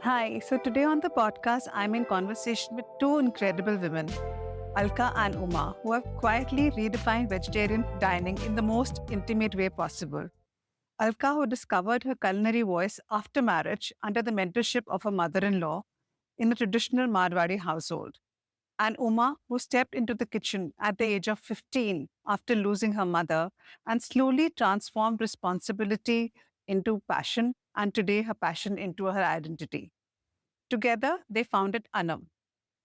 Hi, so today on the podcast, I'm in conversation with two incredible women, Alka and Uma, who have quietly redefined vegetarian dining in the most intimate way possible. Alka, who discovered her culinary voice after marriage under the mentorship of her mother in law in a traditional Marwari household, and Uma, who stepped into the kitchen at the age of 15 after losing her mother and slowly transformed responsibility into passion, and today her passion into her identity. Together, they founded Anam,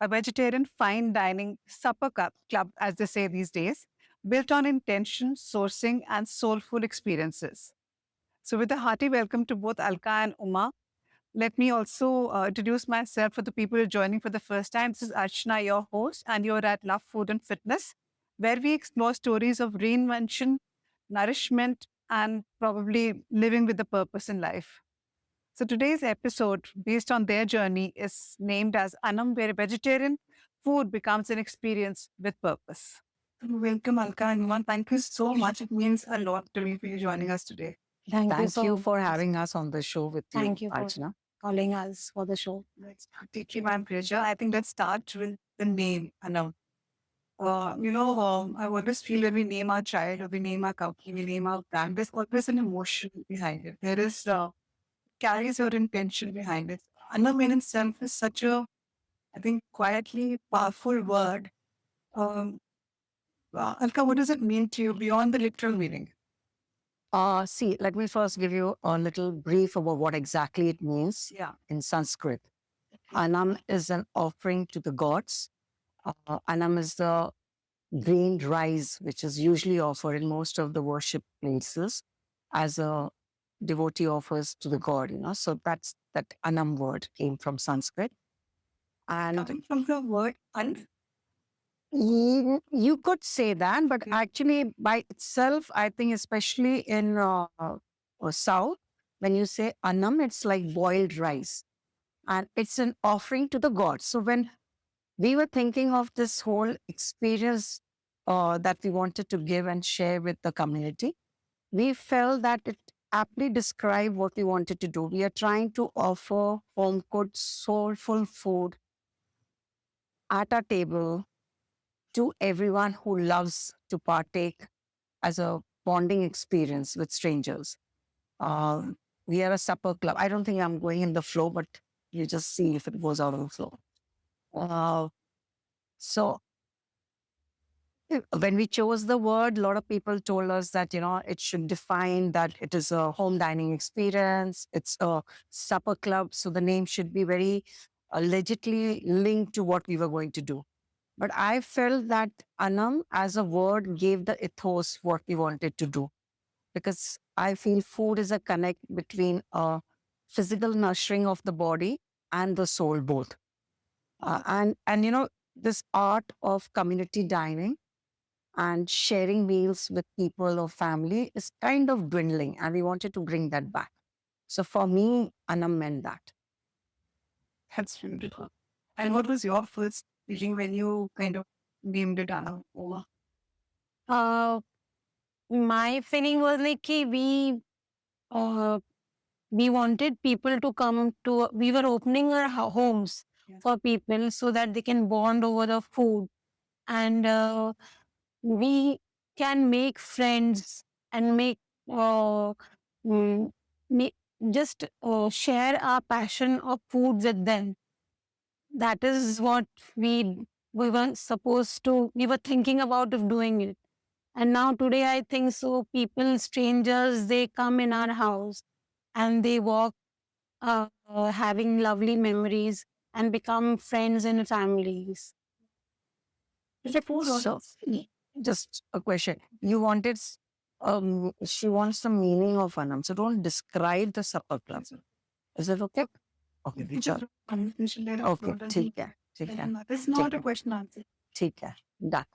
a vegetarian fine dining supper club, as they say these days, built on intention, sourcing, and soulful experiences. So, with a hearty welcome to both Alka and Uma, let me also introduce myself for the people who are joining for the first time. This is Archana, your host, and you're at Love Food and Fitness, where we explore stories of reinvention, nourishment, and probably living with a purpose in life. So today's episode, based on their journey, is named as Anam, where vegetarian food becomes an experience with purpose. Welcome, Alka and Iman. Thank you so much. It means a lot to me for you joining us today. Thank you Thank you so for much. having us on the show with you, Thank you for Archana. calling us for the show. It's completely my pleasure. I think let's start with the name, Anam. I always feel when we name our child or we name our company, we name our brand, there's always an emotion behind it. There is carries your intention behind it. Anam in itself is such a, I think, quietly powerful word. Um, Alka, what does it mean to you beyond the literal meaning? See, let me first give you a little brief about what exactly it means Yeah. in Sanskrit. Anam is an offering to the gods. Anam is the grained rice, which is usually offered in most of the worship places as a devotee offers to the god. So that's that Anam word came from Sanskrit. And Coming from the word un. You could say that, but actually, by itself, I think, especially in South, when you say anam, it's like boiled rice and it's an offering to the gods. So, when we were thinking of this whole experience that we wanted to give and share with the community, we felt that it aptly described what we wanted to do. We are trying to offer home cooked, soulful food at our table to everyone who loves to partake as a bonding experience with strangers. We are a supper club. I don't think I'm going in the flow, but you just see if it goes out of the flow. Uh, so when we chose the word, a lot of people told us that, it should define that it is a home dining experience. It's a supper club. So the name should be very legitly linked to what we were going to do. But I felt that Anam as a word gave the ethos what we wanted to do. Because I feel food is a connect between a physical nurturing of the body and the soul both. And this art of community dining and sharing meals with people or family is kind of dwindling, and we wanted to bring that back. So for me, Anam meant that. That's beautiful. And what was your first feeling when you kind of named it Anam? Uma? Uh, my feeling was like uh, we wanted people to come to. We were opening our homes for people so that they can bond over the food, and we can make friends and make mm, ma- just share our passion of food with them. That is what we were supposed to. We were thinking about of doing it, and now today I think so. People, strangers, they come in our house and they walk, having lovely memories and become friends and families. Is it food or So, just a question. You wanted, she wants the meaning of Anam. So don't describe the supper club. Is it okay? Okay, चलो. conversation later? Okay, ठीक है, ठीक है, It's not ठीक a है, question answer. ठीक है, done.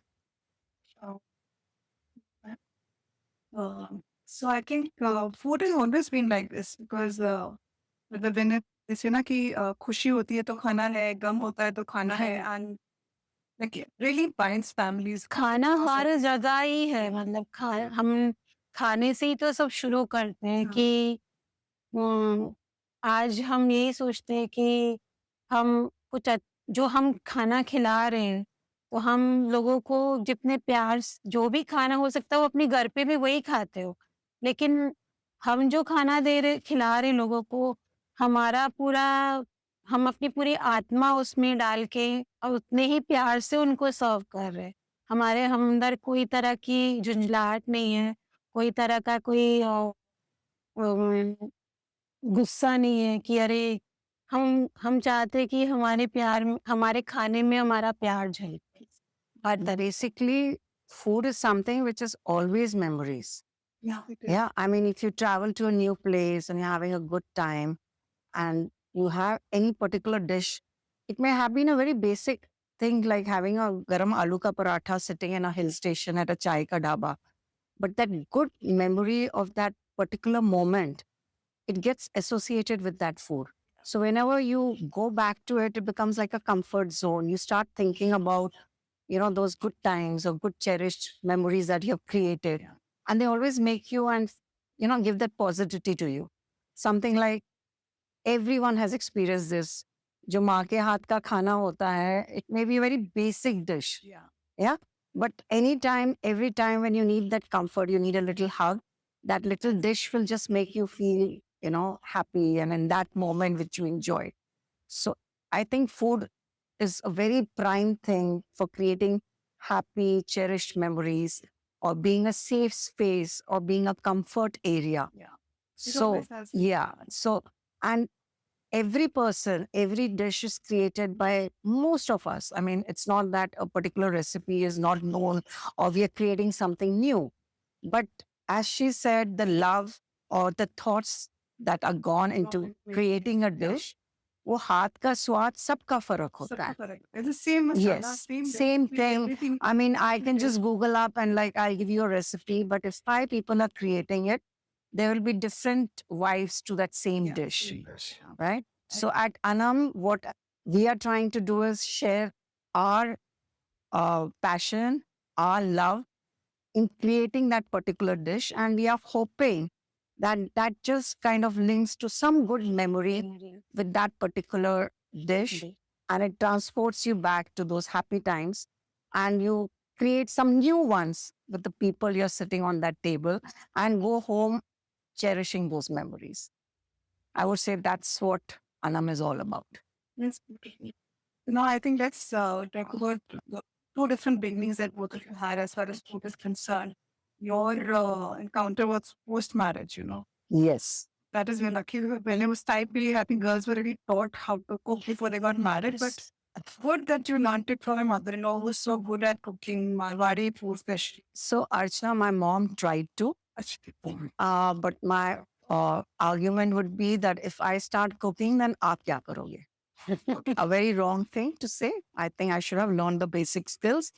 So, so I think food has always been like this because मतलब when जैसे ना कि खुशी होती है तो खाना है, गम होता है तो खाना है, and like it really binds families. खाना हर जगह ही है, मतलब हम खाने से ही तो सब शुरू करते हैं कि आज हम यही सोचते हैं कि हम जो हम खाना खिला रहे हैं, तो हम लोगों को जितने प्यार जो भी खाना हो सकता है वो अपने घर पे भी वही खाते हो। लेकिन हम जो खाना खिला रहे हैं लोगों को, हमारा पूरा हम अपनी पूरी आत्मा उसमें डाल के और उतने ही प्यार से उनको सर्व कर रहे हैं। हमारे हम अंदर कोई तरह की झुंझलाहट नहीं है, कोई तरह का कोई गुस्सा नहीं है कि अरे हम चाहते हैं कि हमारे खाने में हमारा प्यार झलके हर But तरह। basically, food is something which is always memories. Yeah, it is. Yeah, I mean, if you travel to a new place and you're having a good time and you have any particular dish, it may have been a very basic thing like having a garam aloo ka paratha sitting in a hill station at a chai ka dhaba. But that good memory of that particular moment, it gets associated with that food. So whenever you go back to it, it becomes like a comfort zone. You start thinking about, those good times or good cherished memories that you have created. Yeah. And they always make you and, give that positivity to you. Something like everyone has experienced this. जो माँ के हाथ का खाना होता है, it may be a very basic dish. Yeah. Yeah. But anytime, every time when you need that comfort, you need a little hug, that little dish will just make you feel, happy and in that moment which you enjoy. So I think food is a very prime thing for creating happy, cherished memories or being a safe space or being a comfort area. Yeah. It So, always has. yeah. So, and every person, every dish is created by most of us. I mean, it's not that a particular recipe is not known or we are creating something new. But as she said, the love or the thoughts that are gone into creating a dish, वो हाथ का स्वाद सबका फर्क होता सबका है. फर्क है. It's the same masala, Yes, same recipe, thing. everything. I mean, I can just Google up and like I'll give you a recipe, but if 5 people are creating it, there will be different vibes to that same Yeah, dish, same dish. right? So at Anam, what we are trying to do is share our passion, our love in creating that particular dish, and we are hoping that that just kind of links to some good memory with that particular dish, and it transports you back to those happy times, and you create some new ones with the people you're sitting on that table and go home cherishing those memories. I would say that's what Anam is all about. Yes. Now, I think let's talk about the two different beginnings that both of you had as far as food is concerned. Your encounter was post marriage, Yes. That is when lucky when it was time period, I think girls were already taught how to cook before they got married. But food that you learned it from my mother-in-law who was so good at cooking Marwari food, especially. So, Archana, my mom tried to, but my argument would be that if I start cooking, then aap kya karoge? A very wrong thing to say. I think I should have learned the basic skills,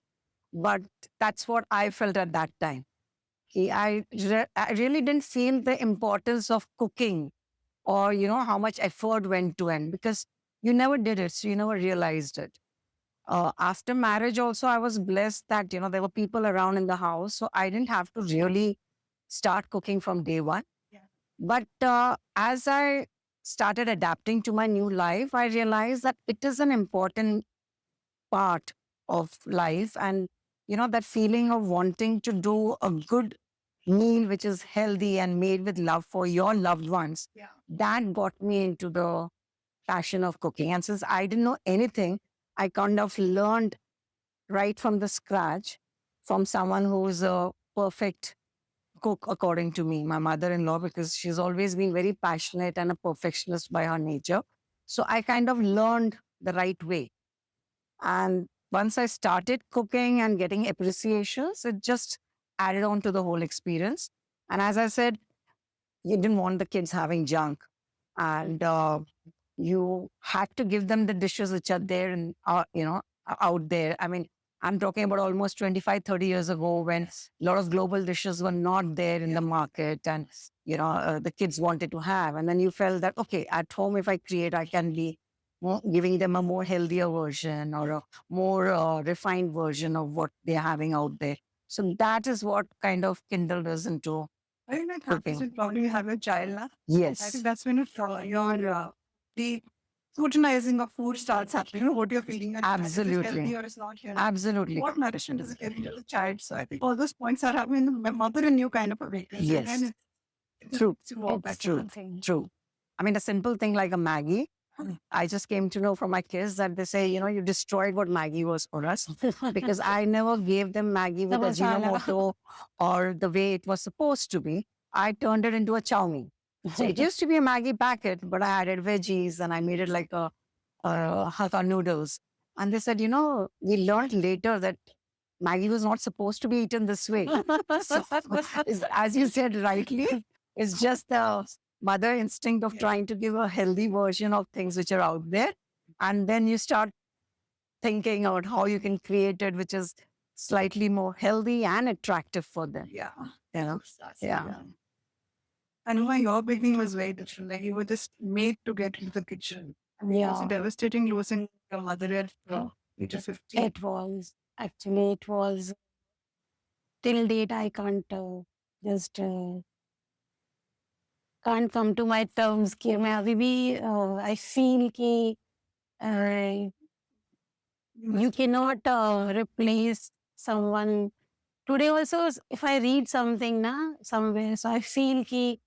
but that's what I felt at that time. I really didn't feel the importance of cooking or, how much effort went to it because you never did it. So you never realized it. After marriage also, I was blessed that, there were people around in the house. So I didn't have to really start cooking from day one. Yeah. But as I started adapting to my new life, I realized that it is an important part of life. And, that feeling of wanting to do a good meal, which is healthy and made with love for your loved ones, Yeah. that got me into the passion of cooking. And since I didn't know anything, I kind of learned right from the scratch from someone who is a perfect cook, according to me, my mother-in-law, because she's always been very passionate and a perfectionist by her nature. So I kind of learned the right way. And once I started cooking and getting appreciations, it just added on to the whole experience. And as I said, you didn't want the kids having junk. And you had to give them the dishes which are there and out there. I mean, I'm talking about almost 25, 30 years ago when a lot of global dishes were not there in the market and, the kids wanted to have. And then you felt that, okay, at home, if I create, I can be giving them a more healthier version or a more refined version of what they're having out there. So that is what kind of kindled us into I think that cooking. happens when probably you have a child now. I Yes. think that's when your the scrutinizing of food starts happening. You know what you're feeling and if it's Absolutely. healthy or it's not healthy. Absolutely. What nourishment is it giving to the child? So I think all those points are happening in the mother and you kind of a way. Yes. And True. to walk It's back. True. True. I mean, a simple thing like a Maggie. I just came to know from my kids that they say, you destroyed what Maggie was for us because I never gave them Maggie with The masala. Ajinomoto or the way it was supposed to be. I turned it into a chow mein. So it used to be a Maggie packet, but I added veggies and I made it like a Hakka noodles. And they said, we learned later that Maggie was not supposed to be eaten this way. So, as you said rightly, it's just the mother instinct of trying to give a healthy version of things which are out there. And then you start thinking about how you can create it, which is slightly more healthy and attractive for them. Yeah. Yeah. Yeah. And why your beginning was very different. Like you were just made to get into the kitchen. It was Yeah, devastating losing your mother at age of 15. it was. Actually, it was. Till date, I can't just can't come to my terms कि मैं अभी भी I feel कि you cannot replace someone. Today also, if I read something somewhere, so I feel कि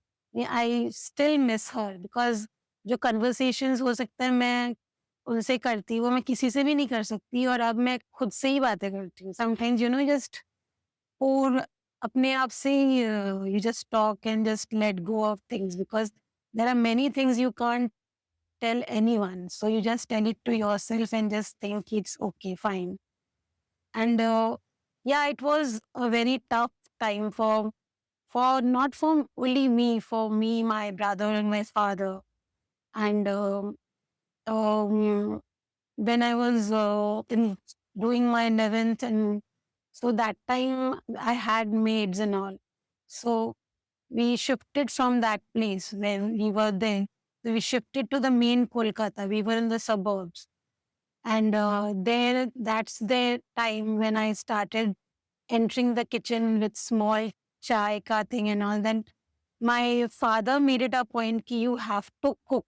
I still miss her because जो conversations हो सकता है मैं उनसे करती वो मैं किसी से भी नहीं कर सकती और अब मैं खुद से ही बातें करती हूँ. Sometimes just pour अपने आप से ही you just talk and just let go of things because there are many things you can't tell anyone. So you just tell it to yourself and just think it's okay, fine. And yeah, it was a very tough time for not for only me, for me, my brother and my father. And um, when I was doing my 11th, and so that time I had maids and all. So we shifted from that place when we were there. So we shifted to the main Kolkata. We were in the suburbs. And that's the time when I started entering the kitchen with small chai ka thing and all. Then my father made it a point कि you have to cook.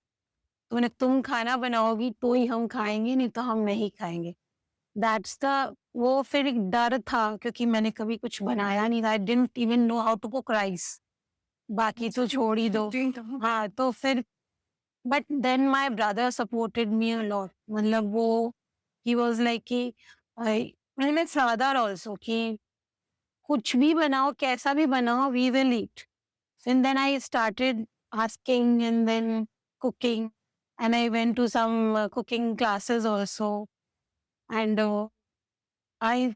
तो तुम खाना बनाओगी तो ही हम खाएंगे नहीं तो हम नहीं खाएंगे. That's the वो फिर एक डर था क्योंकि मैंने कभी कुछ बनाया नहीं था. I didn't even know how to cook rice. बाकी तो छोड़ ही दो. हाँ तो फिर but then my brother supported me a lot. मतलब वो he was like कि my father also कि कुछ भी बनाओ कैसा भी बनाओ we will eat. And then I started asking and then cooking and I went to some cooking classes also and I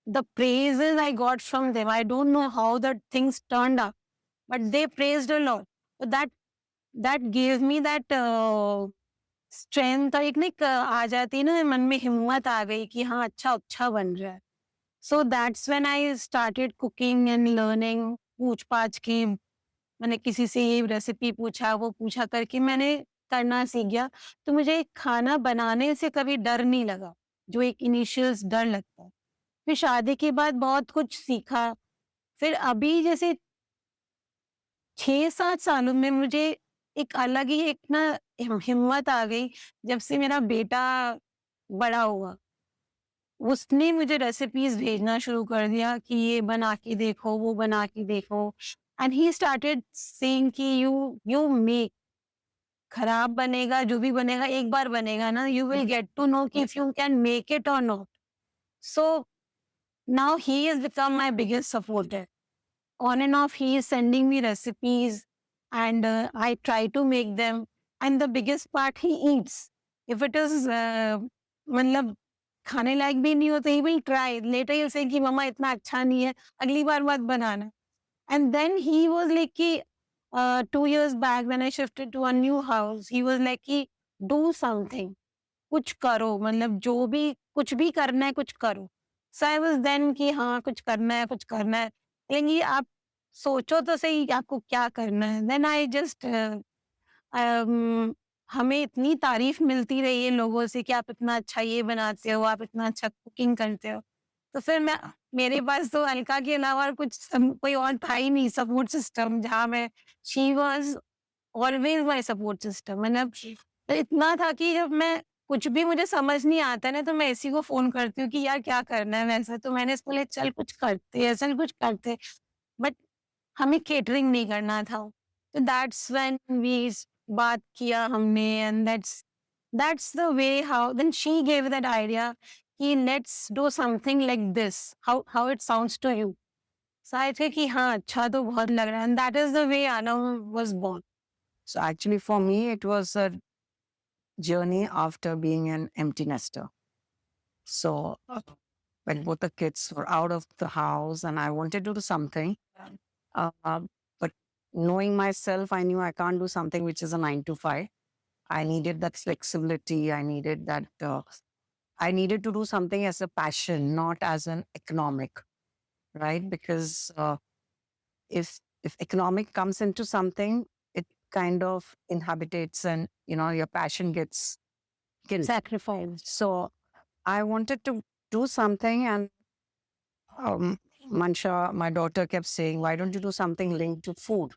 the praises I got from them I don't know how the things turned out but they praised a lot. So that gave me that strength और एक ना आ जाती है ना मन में हिम्मत आ गई कि हाँ अच्छा बन रहा है. So that's when I started cooking and learning. पूछ पाछ के मैंने किसी से ये रेसिपी पूछा वो पूछा करके मैंने करना सीख गया. तो मुझे खाना बनाने से कभी डर नहीं लगा जो एक इनिशियल्स डर लगता है. फिर शादी के बाद बहुत कुछ सीखा. फिर अभी जैसे 6-7 सालों में मुझे एक अलग ही एक ना हिम्मत आ गई जब से मेरा बेटा बड़ा हुआ. उसने मुझे रेसिपीज भेजना शुरू कर दिया कि ये बना के देखो वो बना के देखो एंड ही स्टार्टेड सेइंग कि यू मेक खराब बनेगा जो भी बनेगा एक बार बनेगा ना you will get to know कि if you can make it और not. So now he has become my biggest supporter. On and off, he is sending me recipes and I try to make them. And the biggest part, he eats. If it is, मतलब खाने लायक भी नहीं होता, he will try. Later he'll say कि मम्मा इतना अच्छा नहीं है, अगली बार मत बनाना. And then he was like कि 2 years back when I shifted to a new house, he was like कि do something. कुछ करो मतलब जो भी कुछ भी करना है कुछ करो. So I was then कि हाँ कुछ करना है लेकिन ये आप सोचो तो सही आपको क्या करना है. Then I just हमें इतनी तारीफ मिलती रही है लोगों से कि आप इतना अच्छा ये बनाते हो आप इतना अच्छा कुकिंग करते हो. तो फिर मेरे पास तो अलका के अलावा कोई और था ही नहीं सपोर्ट सिस्टम जहाँ मैं she was always my support system. मतलब इतना था कि जब मैं कुछ भी मुझे समझ नहीं आता ना तो मैं इसी को फ़ोन करती हूँ कि यार क्या करना है वैसा? तो मैंने इसको बोला चल कुछ करते हैं, चल कुछ करते हैं। बट हमें केटरिंग नहीं करना था। तो दैट्स व्हेन वी बात किया हमने and that's the way how then she gave that idea कि let's do something like this, how it sounds to you? So I think कि हाँ, अच्छा तो बहुत लग रहा है and that is the way Anam was born. So actually, for me, it was a journey after being an empty nester. So when both the kids were out of the house and I wanted to do something, uh, but knowing myself, I knew I can't do something which is a 9 to 5. I needed that flexibility. I needed that. I needed to do something as a passion, not as an economic, right? Because if economic comes into something, it kind of inhabitates and your passion gets killed. Sacrifice. So I wanted to do something, and Mansha, my daughter, kept saying, "Why don't you do something linked to food?"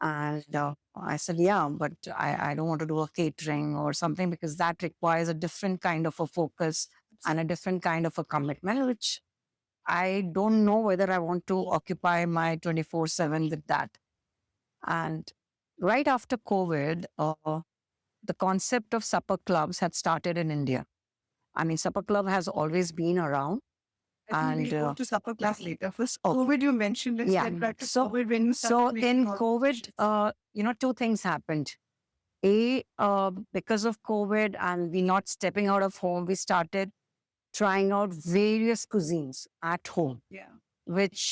And I said, "Yeah, but I don't want to do a catering or something because that requires a different kind of a focus and a different kind of a commitment, which I don't know whether I want to occupy my 24/7 with that." And right after COVID, the concept of supper clubs had started in India. I mean, supper club has always been around. I think we'll go to supper class later. First, COVID, you mentioned. Let's Yeah. get back to So- COVID when you So started making in all these COVID, decisions. two things happened. Because of COVID and we not stepping out of home, we started trying out various cuisines at home, Yeah. which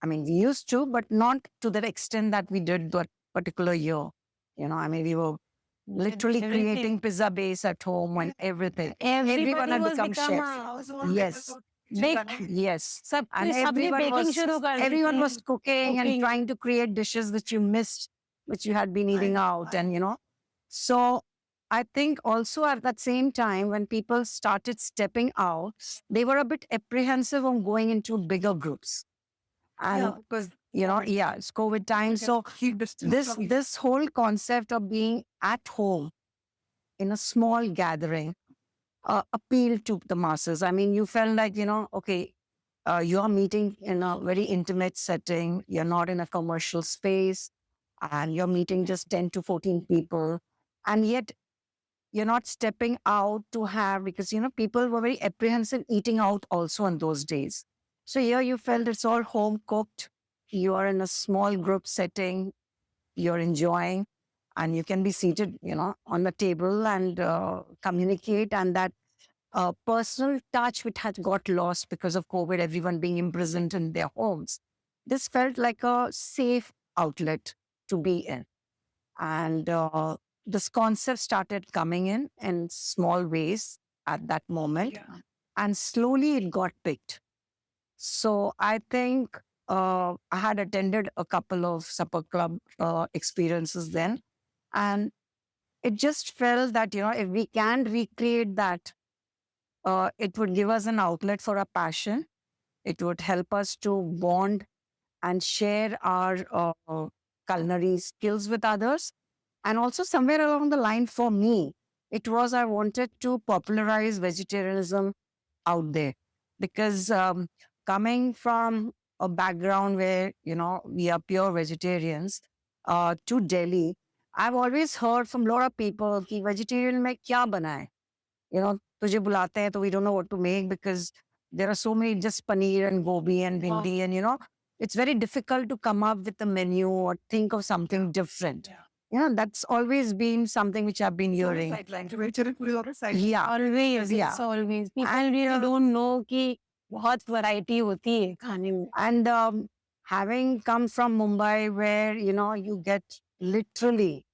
I mean, we used to, but not to the extent that we did that particular year. I mean, we were literally Everything. creating pizza base at home and everything. Everybody Everyone had was become become chef. a Household Yes. episode. big Yes. सब And सबने everyone baking was, शुरू कर दी everyone थी। was cooking and Cooking. trying to create dishes which you missed, which you had been eating out. And so I think also at that same time, when people started stepping out, they were a bit apprehensive on going into bigger groups. And, because it's COVID time. So keep distance from this whole concept of being at home in a small gathering appealed to the masses. I mean, you felt like, okay, you're meeting in a very intimate setting. You're not in a commercial space and you're meeting just 10 to 14 people. And yet you're not stepping out to have, because, people were very apprehensive eating out also in those days. So here you felt it's all home cooked. You are in a small group setting. You're enjoying and you can be seated, on the table and communicate. And that personal touch which had got lost because of COVID, everyone being imprisoned in their homes. This felt like a safe outlet to be in. And this concept started coming in small ways at that moment. And slowly it got picked. So I think I had attended a couple of supper club experiences then. And it just felt that, if we can recreate that, it would give us an outlet for our passion. It would help us to bond and share our culinary skills with others. And also, somewhere along the line, for me, it was I wanted to popularize vegetarianism out there. Because coming from a background where, we are pure vegetarians to Delhi, I've always heard from a lot of people कि vegetarian में क्या बनाए? तुझे बुलाते हैं तो we don't know what to make because there are so many just paneer and gobi and bhindi and it's very difficult to come up with a menu or think of something different. That's always been something which I've been hearing. Sideline. Vegetarian food is always sideline. Yeah. Always, Yeah. it's always. People really don't know कि बहुत variety होती है खाने में। And having come from Mumbai where, you get literally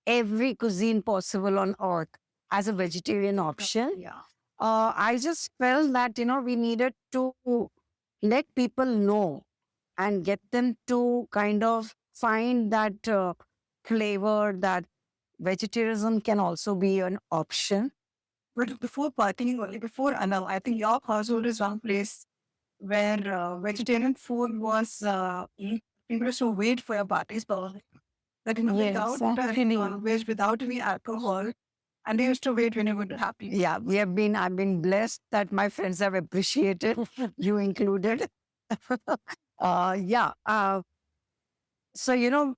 every cuisine possible on earth as a vegetarian option. Yeah. I just felt that, we needed to let people know and get them to kind of find that flavor that vegetarianism can also be an option. But before partying, only before Anam, I think your household is one place where vegetarian food was people used to wait for your parties, probably. That Yes, without actually. non-veg, without any alcohol, and they used to wait when you were going to happy. Yeah, I've been blessed that my friends have appreciated, you included. Yeah. So,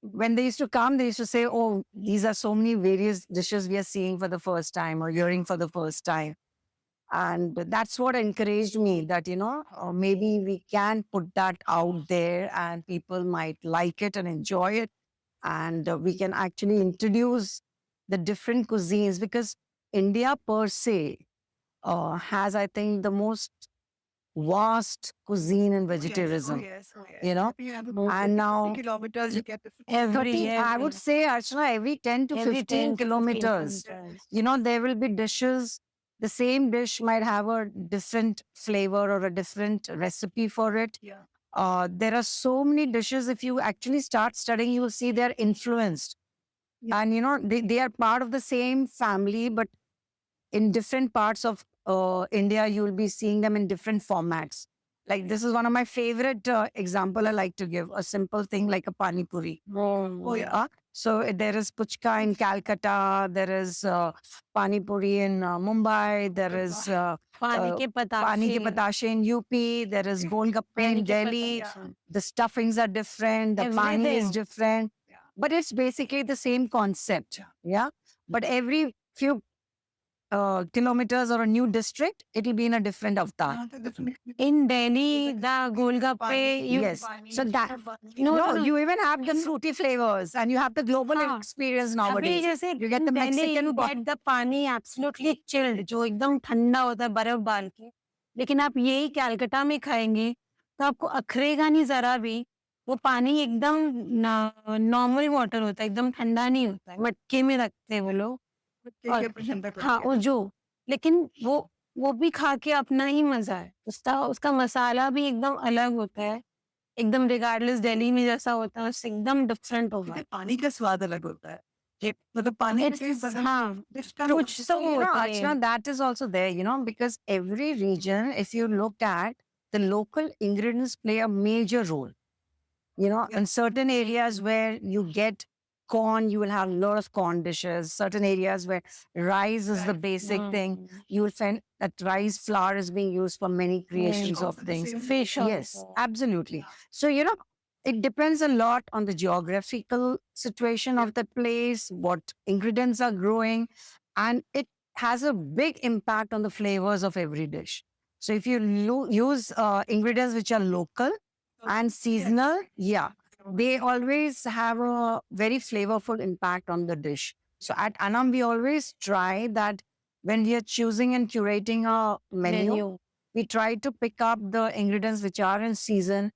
when they used to come, they used to say, oh, these are so many various dishes we are seeing for the first time or hearing for the first time. And that's what encouraged me that, maybe we can put that out there and people might like it and enjoy it. And we can actually introduce the different cuisines because India per se has, I think, the most vast cuisine in vegetarianism. You know, and now kilometers you get different. I would say, Archana, every 10 to every 15 10 to 15 kilometers, kilometers. there will be dishes. The same dish might have a different flavor or a different recipe for it. Yeah. There are so many dishes. If you actually start studying, you will see they're influenced. Yeah. And, they are part of the same family, but in different parts of India, you will be seeing them in different formats. Like this is one of my favorite example I like to give, a simple thing like a pani puri. Oh yeah. So there is puchka in Calcutta, there is pani puri in Mumbai, there is पानी के pani ke पताशे, patashe in UP, there is golgappe पानी in के Delhi. पताशे. The stuffings are different, the pani is Everything. different, Yeah. but it's basically the same concept. Yeah. But every few kilometers or a new district, it'll be in a different avatar. In Delhi, the Golgappe, you, Yes. So that no, no, no, no. you even have the fruity flavors and you have the global हाँ. experience अभी nowadays. जैसे You get the Delhi, Mexican you get the पानी absolutely chilled, जो एकदम ठंडा होता है बर्फ डाल के. लेकिन आप यही कैलकाटा में खाएंगे तो आपको अखरेगा नहीं जरा भी. वो पानी एकदम नॉर्मल वाटर होता है, एकदम ठंडा नहीं होता है. मटके में रखते हैं वो लोग. हाँ, वो जो, लेकिन वो भी खा के अपना ही मजा है. उसका मसाला भी एकदम अलग होता है. एकदम रिगार्डलेस दिल्ली में जैसा होता है, उससे एकदम डिफरेंट होगा. पानी का स्वाद अलग होता है. मतलब पानी हाँ, कुछ तो होता है. Archana, that is also there, because every region, if you look at, the local ingredients play a major role. In certain areas where you get corn, you will have a lot of corn dishes. Certain areas where rice is the basic thing, you will find that rice flour is being used for many creations of things. Fish Yes, also. absolutely. So, it depends a lot on the geographical situation of the place, what ingredients are growing, and it has a big impact on the flavors of every dish. So, if you use ingredients which are local and seasonal, yeah, they always have a very flavorful impact on the dish. So, at Anam, we always try that when we are choosing and curating a menu, we try to pick up the ingredients which are in season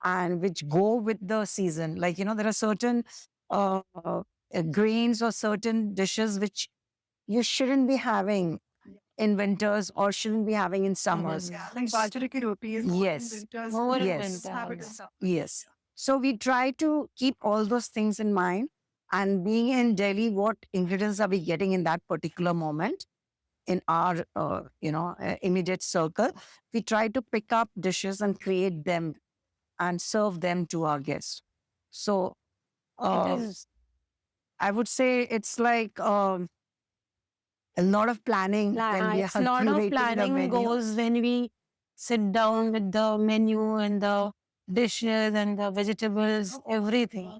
and which go with the season. Like, there are certain grains or certain dishes which you shouldn't be having in winters or shouldn't be having in summers. Yeah, like bajra ki roti is Yes. in winters. More in Yes. Have it in winters. summer. Yes. So we try to keep all those things in mind. And being in Delhi, what ingredients are we getting in that particular moment in our, immediate circle? We try to pick up dishes and create them and serve them to our guests. So It is. I would say it's like a lot of planning. when we It's are a lot of curating the planning menu. goes when we sit down with the menu and the dishes and the vegetables, everything.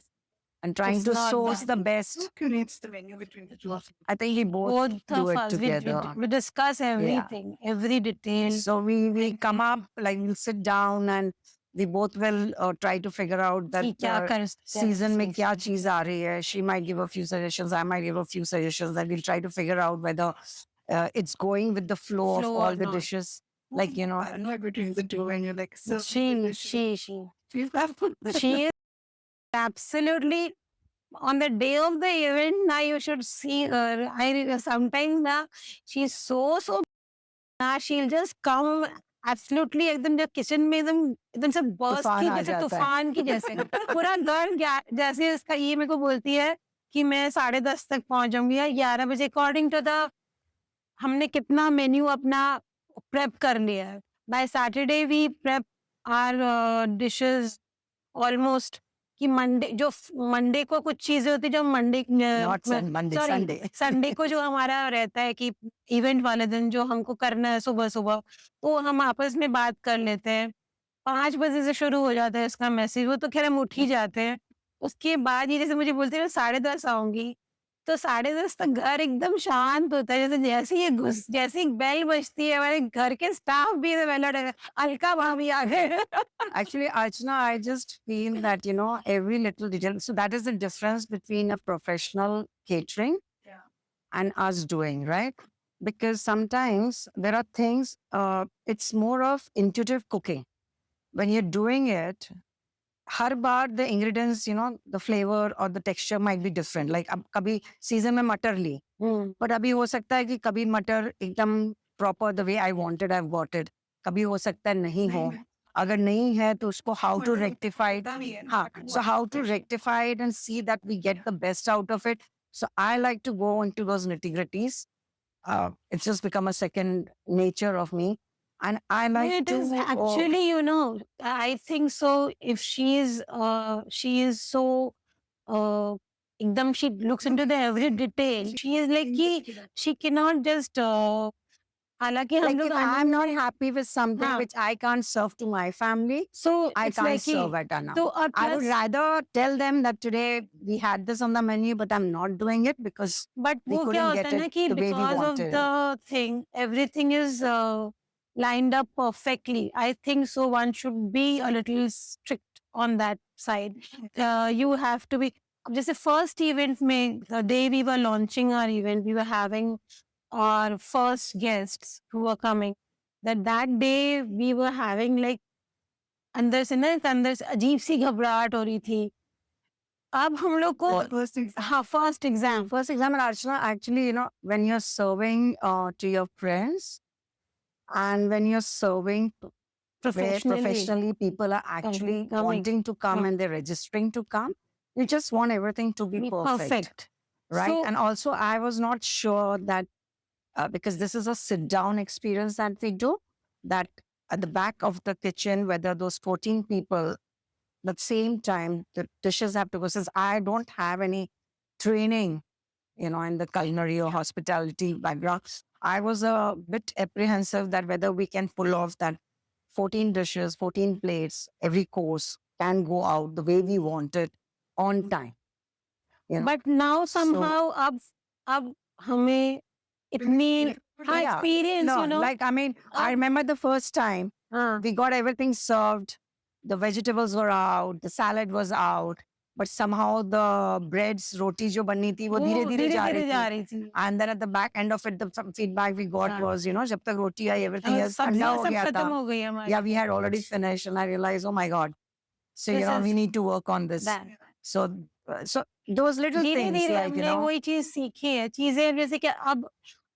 And trying It's to not source that. the best. Who curates the menu between the two of you? I think we both Both do of it us, together. we discuss everything, every detail. So we come up, like we'll sit down and we both will try to figure out that कि क्या कर सकते हैं season में इस क्या चीज आ रही है. She might give a few suggestions, I might give a few suggestions, and we'll try to figure out whether it's going with the flow of Flow all or the not. dishes. Like, I know between the two, and you're like, so She she's is absolutely on the day of the event. Now you should see her. Sometimes now she's so now she'll just come absolutely एकदम जब kitchen में एकदम से burst तूफान की आ जैसे जाता है. तूफान की जैसे पूरा घर जैसे इसका ये मेरे को बोलती है कि मैं 10:30 तक पहुंच जाऊंगी या 11 बजे अकॉर्डिंग टू द हमने कितना मेन्यू अपना प्रेप कर लिया है. by Saturday we prep our dishes almost कि मंडे को कुछ चीजें होती है जो Monday Not Monday, sorry Sunday. Sunday को जो हमारा रहता है कि इवेंट वाले दिन जो हमको करना है सुबह सुबह, तो हम आपस में बात कर लेते हैं। 5 बजे से शुरू हो जाता है इसका मैसेज, वो तो खैर हम उठ ही जाते हैं। उसके बाद ये जैसे मुझे बोलती है मैं 10:30 आऊँगी, तो 10:30 तक घर एकदम शांत होता है। जैसे ही बेल बजती है, हमारे घर के स्टाफ भी अलर्ट है, अलका भाभी आ गए। Actually, Archana, I just feel that, every little detail. So that is the difference between a professional catering and us doing, right? Because sometimes there are things, it's more of intuitive cooking. When you're doing it, her bar the ingredients, the flavor or the texture might be different. Like अब कभी season में मटर ली, but अभी हो सकता है कि कभी मटर एकदम proper the way I wanted, I've got it. कभी हो सकता है नहीं हो. अगर नहीं है तो उसको how to rectify it. हाँ, so how to rectify it and see that we get the best out of it. So I like to go into those nitty-gritties. It's just become a second nature of me. And I like It to is actually, I think so. If she is so, एकदम she looks into the every detail. She is like कि she cannot just, हालांकि हम like लोग if I'm not happy with something हाँ. which I can't serve to my family, So I it's can't like कि serve at Anna. तो और I would plus rather tell them that today we had this on the menu, but I'm not doing it because but we वो क्या couldn't होता get है ना it कि the way we because of wanted. the thing everything is lined up perfectly. I think so one should be a little strict on that side. You have to be अब जैसे first event में the day we were launching our event, we were having our first guests who were coming. That day we were having like अंदर से अजीब सी घबराहट हो रही थी. अब हम लोग को हाँ first exam First example, Archana, actually, when you're serving to your friends and when you're serving where professionally professionally people are actually coming. wanting to come Yeah. and they're registering to come, you just want everything to be perfect. perfect. Right. So- And also, I was not sure that because this is a sit down experience that we do, that at the back of the kitchen, whether those 14 people, at the same time, the dishes have to go. Since I don't have any training, in the culinary or hospitality background, I was a bit apprehensive that whether we can pull off that 14 dishes, 14 plates, every course can go out the way we want it on time. But now somehow अब हमें इतनी हाँ Yeah. experience, No, like, I mean, I remember the first time हाँ we got everything served. The vegetables were out, the salad was out, but somehow the breads, roti jo banni thi, wo वो धीरे धीरे जा धीरे रही जा थी. रही थी. And then at the back end of it, the some feedback we got हाँ. was, जब तक roti आई, everything else ठंडा सब्जियां हो सब गया खत्म था. हो गई हमारी. Yeah, we had already finished, and I realized, oh my God. So, This we is need to work on this. that. So, so those little धीरे things, धीरे like, हमने वही चीज सीखी है. चीजें जैसे कि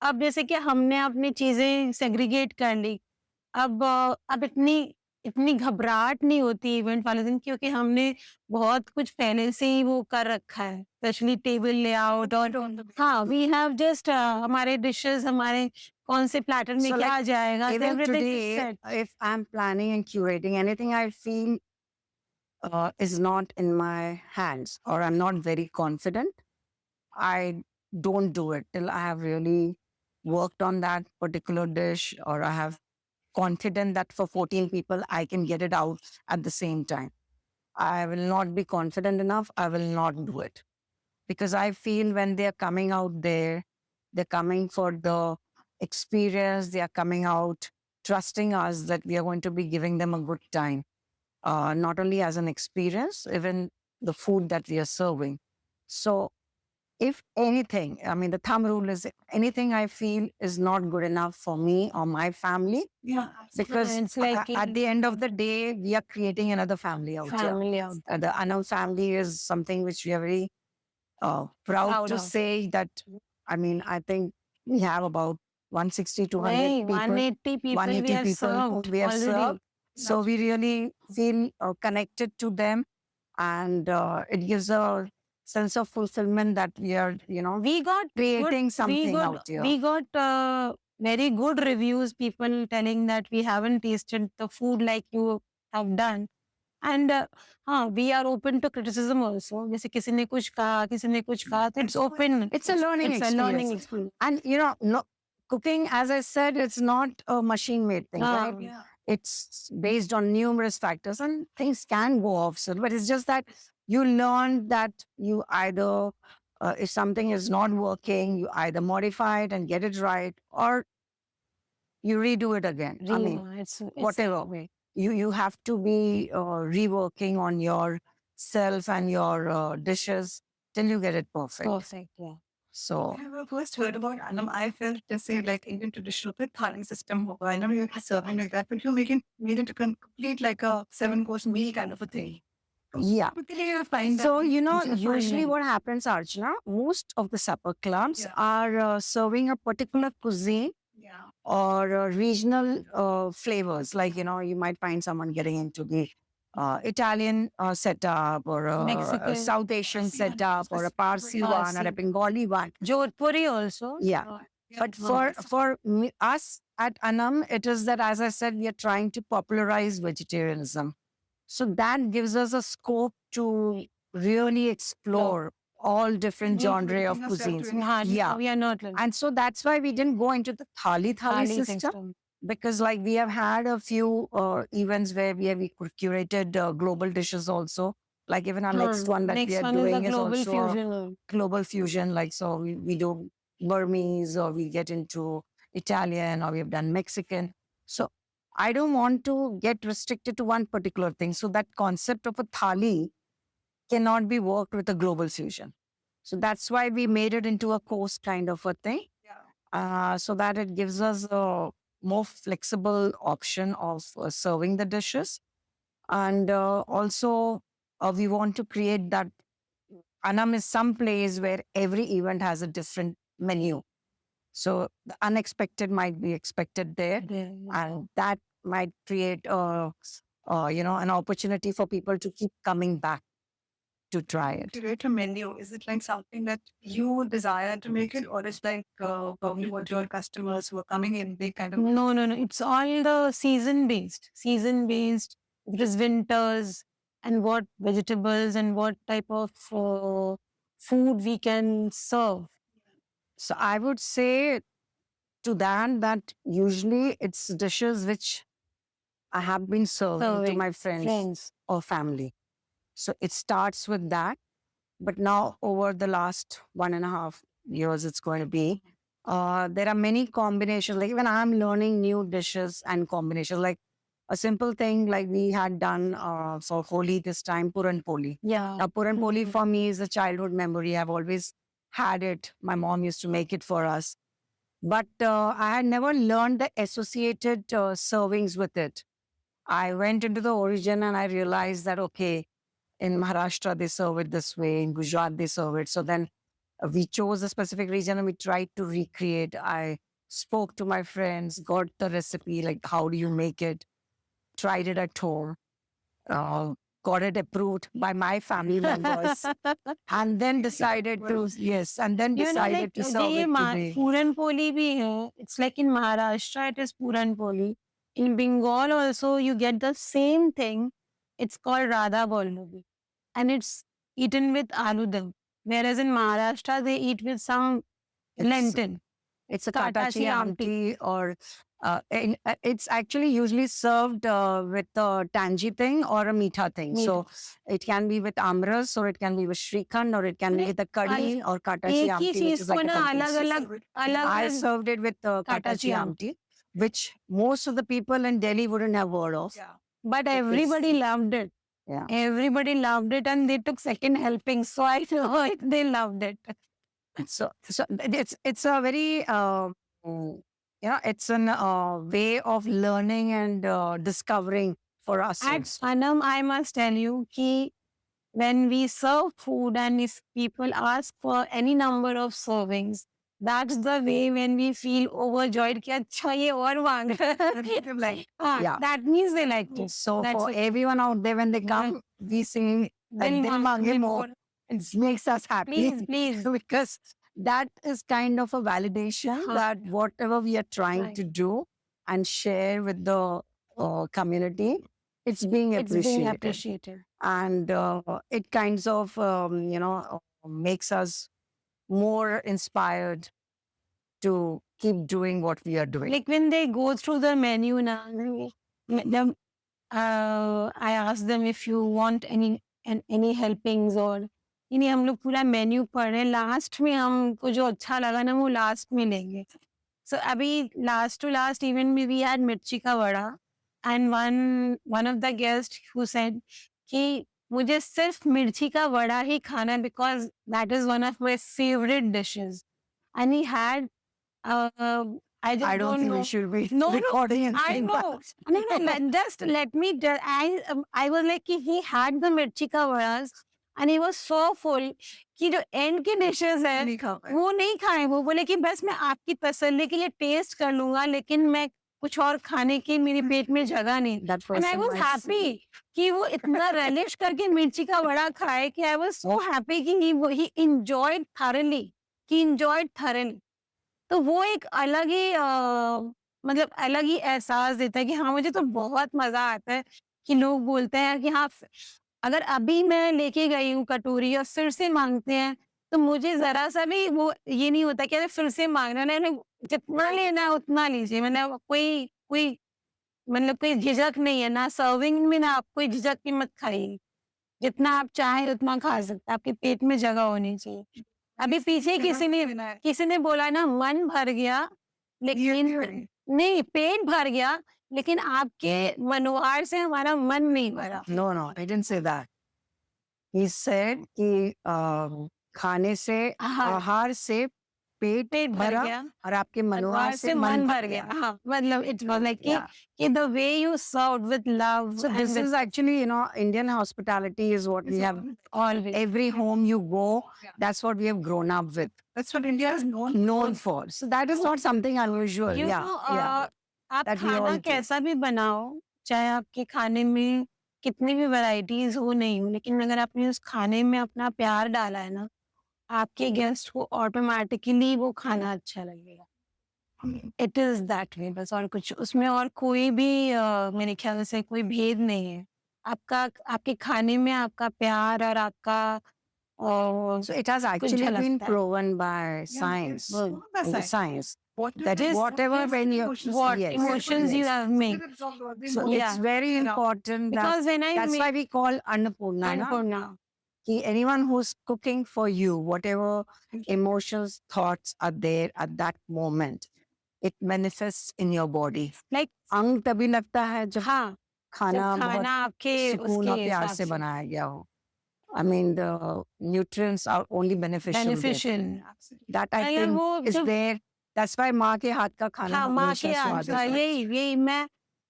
अब जैसे कि हमने अपनी चीजें सेग्रीगेट कर ली. अब इतनी घबराहट नहीं होती इवेंट वाले दिन क्योंकि हमने बहुत कुछ पहले से ही वो कर रखा है, स्पेशली टेबल लेआउट और हाँ वी हैव जस्ट हमारे डिशेस हमारे कौन से प्लेटर में So, क्या like, जाएगा, even everything is today, set. if I'm planning and curating anything, I feel is not in my hands or I'm not very confident, I don't do it till I have really worked on that particular dish or I have confident that for 14 people I can get it out at the same time. I will not be confident enough. I will not do it because I feel when they're coming out there, they're coming for the experience, they are coming out trusting us that we are going to be giving them a good time. Not only as an experience, even the food that we are serving. So, if anything, I mean, the thumb rule is anything I feel is not good enough for me or my family, because It's like at the end of the day, we are creating another family out here. family out. The Anam family is something which we are very proud Proud to of. say that, I mean, I think we have about 160, 200 नहीं, people. 180 people 180 we have people served we have already. served. So we really feel connected to them, and it gives a sense of fulfillment that we are, We got creating good, something we got, out here. We got very good reviews, people telling that we haven't tasted the food like you have done. And हाँ, we are open to criticism also. जैसे किसी ने कुछ कहा, किसी ने कुछ कहा, तो it's open. It's a learning It's a learning experience. experience. And no, cooking, as I said, it's not a machine-made thing, Ah, right? It's based on numerous factors, and things can go off. So, but it's just that you learn that you either, if something is not working, you either modify it and get it right, or you redo it again. I mean, it's whatever way. You have to be reworking on yourself and your dishes till you get it perfect. perfect. Yeah. So When I first heard about Annam, I felt just say like Indian traditional with thali system. Hoga. I know you're serving like that, but you made it a complete like a 7-course meal kind of a thing. yeah. Quickly you find that. So, you know, it's a usually fine what happens, Archana, most of the supper clubs Yeah. are serving a particular cuisine line. Yeah. or regional flavors. Like, you know, you might find someone getting into the Italian setup or a Mexican. South Asian Parsi one, setup or a Parsi one or a Parsi. Bengali one. Jodhpuri also. Yeah. But for us at Anam, it is that, as I said, we are trying to popularize vegetarianism. So that gives us a scope to really explore all different You're not genre of limiting yourself to cuisines. any- Hardly, Yeah. we are not limited. And so that's why we didn't go into the thali Thali system, because like we have had a few events where we curated global dishes also. Like even our next one that Next we are one doing is is the global also a fusion. global fusion. Like so we do Burmese or we get into Italian or we have done Mexican. So I don't want to get restricted to one particular thing. So that concept of a thali cannot be worked with a global fusion. So that's why we made it into a course kind of a thing, so that it gives us a more flexible option of serving the dishes. And also, we want to create that Anam is some place where every event has a different menu. So the unexpected might be expected there, and that might create an opportunity for people to keep coming back to try it. Curate a menu. Is it like something that you desire to make it, or it's like probably what your customers who are coming in, they kind of No. It's all the season based. Season based. It is winters and what vegetables and what type of food we can serve. So I would say to that usually it's dishes which I have been serving to Serving my friends friends. or family. So it starts with that. But now over the last 1.5 years, it's going to be, there are many combinations. Like even I'm learning new dishes and combinations. Like a simple thing like we had done for Holi this time, Puran Poli. Yeah. Now, Puran Poli for me is a childhood memory. I've always had it. My mom used to make it for us. But I had never learned the associated servings with it. I went into the origin and I realized that, okay, in Maharashtra, they serve it this way. In Gujarat, they serve it. So then we chose a specific region and we tried to recreate. I spoke to my friends, got the recipe, like how do you make it? Tried it at home, got it approved by my family members, and then decided to, yes, and then You know, decided like to serve it today. Puran Poli bhi hai. It's like in Maharashtra, it is Puran Poli. In Bengal also, you get the same thing. It's called Radha Bolnobi. And it's eaten with aloo dum. Whereas in Maharashtra, they eat with some It's- lentil. It's a Katachi katachi amti. amti, or it's actually usually served with a tangy thing or a meetha thing. So it can be with amras, or it can be with shrikhand, or it can be with a curry or katachi एक ही amti, which चीज is को like a ना complete अलग soup. अलग I served it with Katachi katachi amti. amti, which most of the people in Delhi wouldn't have heard of. Yeah. But It is- everybody loved it. Yeah. Everybody loved it and they took second helping. So I know it, they loved it. So it's a very it's an way of learning and discovering for us. At Anam, I must tell you ki when we serve food and if people ask for any number of servings, that's the way when we feel overjoyed कि अच्छा ये और मांग रहा है. like Yeah. That means they liked it. So That's for it. everyone out there, when they come, we sing like Dil Dil Maange Maange More. More. It makes us happy Please, please. because that is kind of a validation Huh. that whatever we are trying Right. to do and share with the community, it's being It's being appreciated. appreciated. And it kinds of, makes us more inspired to keep doing what we are doing. Like when they go through the menu now, I ask them if you want any helpings or नहीं हम लोग पूरा menu पढ़ रहे हैं last में हमको जो अच्छा लगा ना वो लास्ट में लेंगे सो अभी last to last even we had मिर्ची का वड़ा and one of the guest who said कि मुझे सिर्फ मिर्ची का वड़ा ही खाना है because that is one of my favourite dishes and he had I just I don't think know. we should be No, no, recording and I saying know. that. No, just let me. I was like कि he had the mirchi ka vadas and he was so full कि जो end के dishes है नहीं खा पाए। वो नहीं खाए वो बोले कि बस मैं आपकी तसल्ली के लिए टेस्ट कर लूंगा लेकिन मैं कुछ और खाने की मेरे पेट में जगह नहीं That and I person was might happy कि वो इतना relish करके मिर्ची का वड़ा खाए कि I was so happy कि he enjoyed thoroughly. He enjoyed thoroughly. तो वो एक अलग ही मतलब अलग ही एहसास देता है कि हाँ मुझे तो बहुत मजा आता है कि लोग बोलते हैं कि हाँ अगर अभी मैं लेके गई हूँ कटोरी और फिर से मांगते हैं तो मुझे जरा सा भी वो ये नहीं होता कि अरे फिर से मांगना है जितना लेना है उतना लीजिए मतलब कोई कोई मतलब कोई झिझक नहीं है ना सर्विंग में ना आप कोई झिझक की मत खाइए जितना आप चाहें उतना खा सकते हैं आपके पेट में जगह होनी चाहिए अभी पीछे किसी ने बोला ना मन भर गया लेकिन नहीं पेट भर गया लेकिन आपके मनोहार से हमारा मन नहीं भरा No, I didn't say that. He said कि खाने से आहार से पेट पेट भर भरा गया और आपके मनोहार से मन भर गया हाँ मतलब इट वाज लाइक कि the way you serve with love So this is actually, Indian hospitality is what we have. always Every home you go, that's what we have grown up with, That's what India is known for. So that is not something unusual. You yeah, know, yeah. आप that we all खाना do. कैसा भी बनाओ चाहे आपके खाने में कितनी भी वैरायटीज हो नहीं हो लेकिन अगर आपने उस खाने में अपना प्यार डाला है ना आपके गेस्ट को ऑटोमेटिकली वो खाना अच्छा लगेगा इट इज दैट वे बस और कुछ उसमें और कोई भी मेरे ख्याल से कोई भेद नहीं है आपका आपके खाने में आपका प्यार और आपका So it has actually been झलकता है। proven by science. Well, that's in the science. science. What That is- whatever what when you emotions- what yes, emotions you yes. have made So Yeah. it's very important that because when I that's make why we call Annapurna. na? Annapurna, Ki anyone who's cooking for you, whatever emotions, thoughts are there at that moment, it manifests in your body. like अंग तभी लगता है जब हाँ खाना जब खाना आपके सुकून और उसके प्यार हिसाब से बनाया गया हो. I mean, the nutrients are only beneficial. there. Beneficial That I अगर think वो is जब there. That's why माँ के हाथ का खाना हाँ माँ हमेशा के हाथ स्वादिष्ट का होता है. यही मैं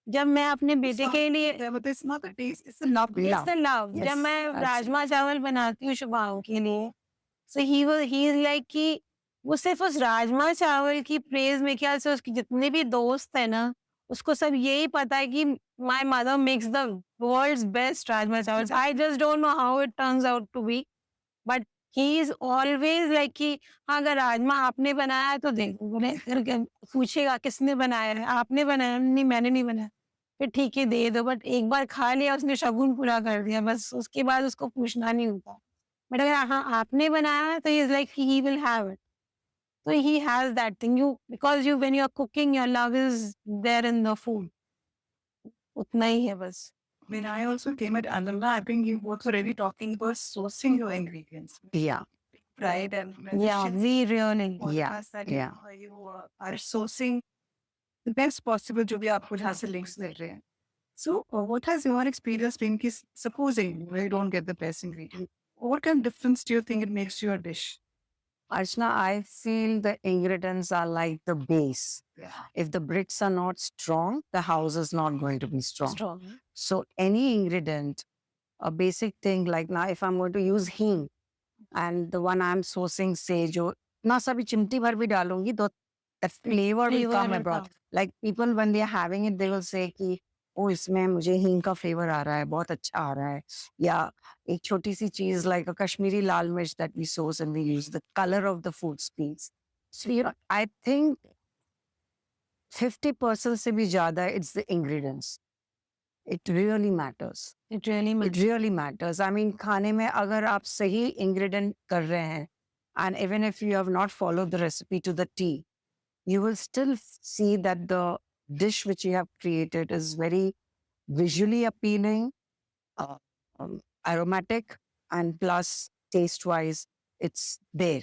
जब मैं अपने बेटे के लिए But it's not the taste, it's the love. It's the love. Yes, जब मैं absolutely. राजमा चावल बनाती हूँ शुभांग के लिए so he is like कि वो सिर्फ उस राजमा चावल की प्रेज में ख्याल से उसके जितने भी दोस्त है ना उसको सब यही पता है कि my mother makes the world's best rajma चावल I just don't know how it turns out to be but he is always like कि हाँ अगर राजमा आपने बनाया है तो देखो बोले फिर पूछेगा किसने बनाया है आपने बनाया नहीं मैंने नहीं बनाया फिर ठीक है दे दो बट एक बार खा लिया उसने शगुन पूरा कर दिया बस उसके बाद उसको पूछना नहीं होता बट अगर हाँ आपने बनाया है तो is like he will have it so he has that thing you because you when you are cooking your love is there in the food उतना ही है बस When I also came at Ananda, I think you both already talking about sourcing your ingredients, Yeah, right? And yeah we really podcast that yeah. you are sourcing the best possible जो भी आपको जहाँ से links दे रहे हैं. So what has your experience been? कि supposing you don't get the best ingredient, what kind of difference do you think it makes to your dish? Archana, I feel the ingredients are like the base. Yeah. If the bricks are not strong, the house is not going to be strong. strong So any ingredient, a basic thing like now, if I'm going to use hing, and the one I'm sourcing sage, जो ना सभी चिमटी भर भी डालूंगी, तो the flavor will come abroad. Like people when they are having it, they will say कि ओ इसमें मुझे हींग का फ्लेवर आ रहा है, बहुत अच्छा आ रहा है, या एक छोटी सी चीज like a Kashmiri lal mirch that we सोस and we use the colour of the food speaks. So I think 50% से भी ज्यादा it's the ingredients. It really matters. It really It matters. really matters. I mean, खाने में अगर आप सही ingredient कर रहे हैं, and even if you have not followed the recipe to the T, you will still see that the dish which you have created is very visually appealing, uh, aromatic, and plus taste-wise, it's there.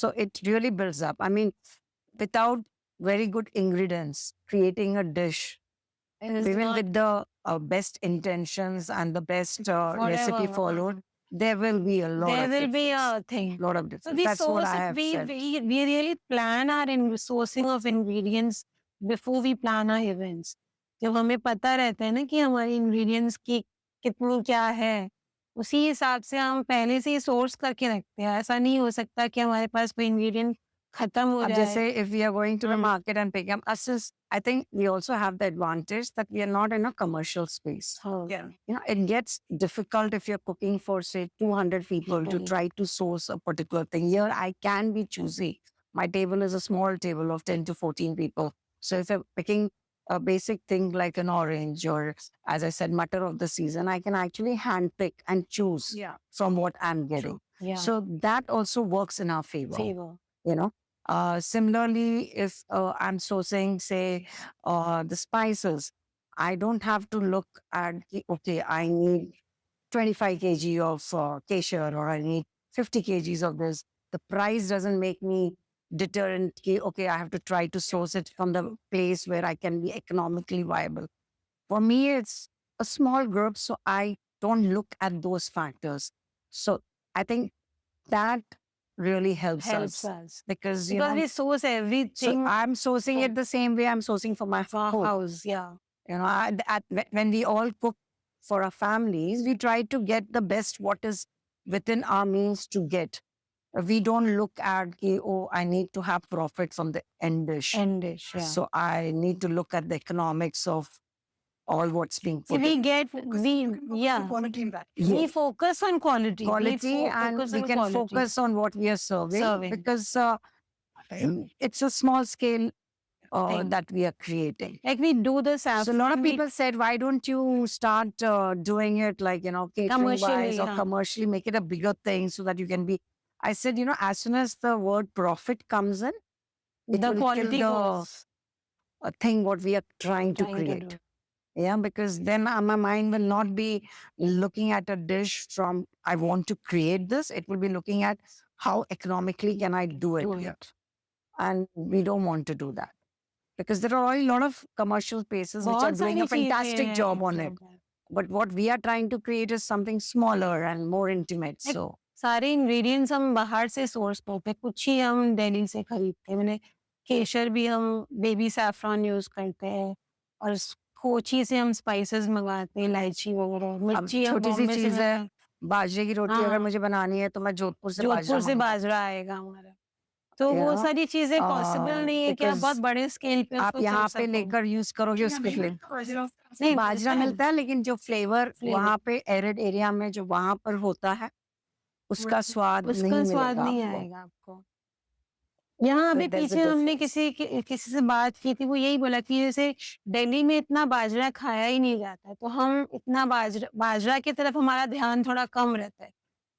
So it really builds up. I mean, without very good ingredients, creating a dish It is even not with the best intentions and the best recipe whatever. followed, there will be a lot There of will be difference. a thing. Lot of So difference. we That's what source I it. have said. We really plan our sourcing of ingredients before we plan our events. जब हमें पता रहता है ना कि हमारे ingredients की कितनी क्या है, उसी हिसाब से हम पहले से ही source करके रखते हैं. ऐसा नहीं हो सकता कि हमारे पास कोई ingredient खत्म हो अब जाए. जैसे if we are going to the Hmm. market and pick up, I think we also have the advantage that we are not in a commercial space. हाँ. It gets difficult if you're cooking for, say, 200 people to Mhm. try to source a particular thing. Here, I can be choosy. My table is a small table of 10 to 14 people. So if I'm picking a basic thing like an orange or, as I said, mutter of the season, I can actually handpick and choose from what I'm getting. Yeah. So that also works in our Favor. you know. Similarly, if I'm sourcing, say, the spices, I don't have to look at, okay, I need 25 kg of kesher or I need 50 kgs of this. The price doesn't make me deterrent. Okay, I have to try to source it from the place where I can be economically viable. For me, it's a small group, so I don't look at those factors. So I think that really helps Helps us us. because Because we source so everything I'm sourcing it the same way I'm sourcing for my from food. our house. Yeah. When we all cook for our families, we try to get the best what is within our means to get. We don't look at, oh, I need to have profit from the end dish. End dish. Yeah. So I need to look at the economics of all what's being So put we in. get yeah. We focus on quality. Quality, and focus we on can quality. focus on what we are serving. Because it's a small scale Thing. that we are creating. Like we do the So a lot of people said, why don't you start doing it like, catering Commercially, wise or huh? commercially, make it a bigger thing so that you can be. I said, as soon as the word profit comes in, it the will quality kill goes. the thing what we are trying to Trying create. do. Yeah, because then my mind will not be looking at a dish from, I want to create this. It will be looking at how economically can I do it. Do it. And we don't want to do that. Because there are already a lot of commercial spaces which are बहुत doing a सारी fantastic चीजें job हैं on it. But what we are trying to create is something smaller and more intimate. Like, So सारे ingredients हम बाहर से source करते हैं, कुछ ही हम दिल्ली से खरीदते हैं. मैंने केशर भी हम बेबी सैफरॉन यूज करते हैं और कोची से हम स्पाइसेस मंगवाते हैं, इलायची वगैरह. अब मिर्ची हम छोटी सी बॉम्बे से चीज है, बाजरे की रोटी अगर हाँ. मुझे बनानी है तो मैं जोधपुर से जोधपुर से मंगवाती बाजरा आएगा हमारा. तो You वो know, सारी चीजें पॉसिबल नहीं है कि आप because बहुत बड़े स्केल पे आप उसको यहाँ कर पे सको. लेकर यूज करोगे उसके फ्लेवर. नहीं, बाजरा मिलता है लेकिन जो फ्लेवर Flavor. वहाँ पे एरिड एरिया में जो वहाँ पर होता है उसका स्वाद नहीं उसका स्वाद मिलेगा नहीं आपको. आएगा आपको. यहाँ अभी there's a पीछे हमने difference. किसी से बात की थी, वो यही बोला कि जैसे दिल्ली में इतना बाजरा खाया ही नहीं जाता है, तो हम इतना बाजरा की तरफ हमारा ध्यान थोड़ा कम रहता है.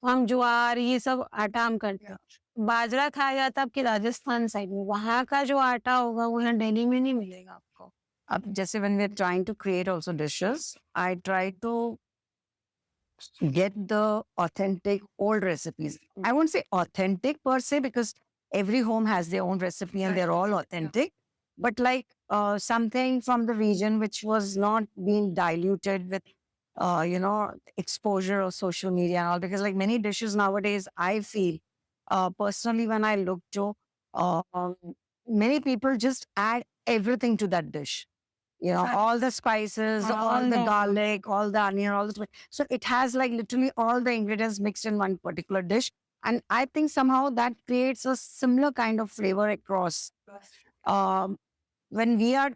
तो हम ज्वार ये सब आटा हम करते हैं. बाजरा खाया जाता है आपके राजस्थान साइड में, वहाँ का जो आटा होगा वो यहाँ दिल्ली में नहीं मिलेगा आपको. अब जैसे when we're trying to create also dishes, I try to get the authentic old recipes. I won't say authentic per se because every home has their own recipe and they're all authentic. But like something from the region which was not being diluted with, exposure of social media and all. Because like many dishes nowadays, I feel personally when I look to, many people just add everything to that dish. All the spices, all the garlic, all the onion, all the. So it has like literally all the ingredients mixed in one particular dish. And I think somehow that creates a similar kind of flavor across. When we are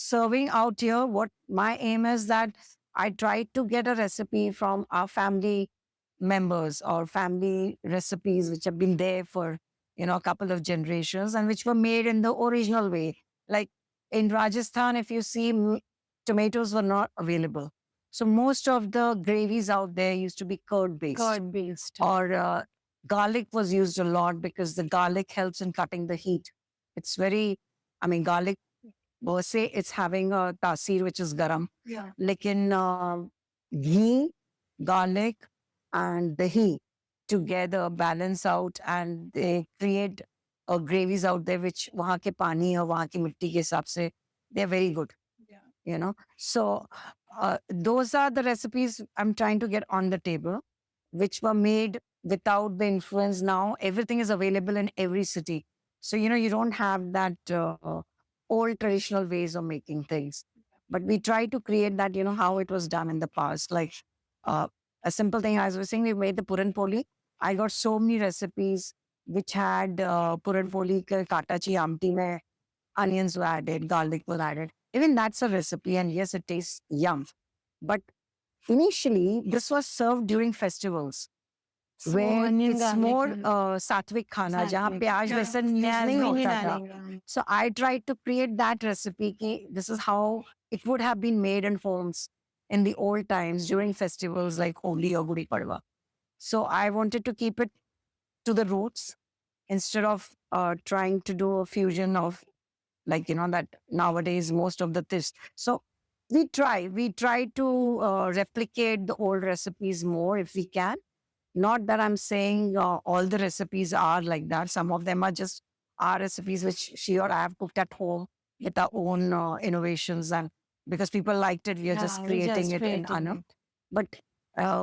serving out here, what my aim is that I try to get a recipe from our family members or family recipes which have been there for, a couple of generations and which were made in the original way. Like in Rajasthan, if you see, tomatoes were not available. So most of the gravies out there used to be curd based, curd based. or garlic was used a lot because the garlic helps in cutting the heat. It's very, garlic, say it's having a tasir, which is garam. Yeah. Lekin ghee, garlic, and dahi together balance out and they create gravies out there which wahan ke pani or wahan ki mitti ke hisab se they're very good. Yeah. So those are the recipes I'm trying to get on the table, which were made without the influence. Now everything is available in every city. So, you don't have that old traditional ways of making things. But we try to create that, how it was done in the past. Like uh, a simple thing, as I was saying, we made the Puran Poli. I got so many recipes which had Puran Poli ke katachi amti mein onions were added, garlic was added. Even that's a recipe, and yes, it tastes yum. But initially, this was served during festivals where onion, it's garlic, more and sattvic khana, jahan sattvic. प्याज Yeah. लहसुन use प्याज नहीं भी नहीं होता था. डालेंगे. So I tried to create that recipe. Ki this is how it would have been made in homes in the old times during festivals like Holi or Gudi Padwa. So I wanted to keep it to the roots instead of trying to do a fusion of, like, that nowadays most of the this. So we try to replicate the old recipes more if we can. Not that I'm saying all the recipes are like that. Some of them are just our recipes which she or I have cooked at home with our own innovations, and because people liked it, we are just Yeah, we creating just it in creating Anam. it. But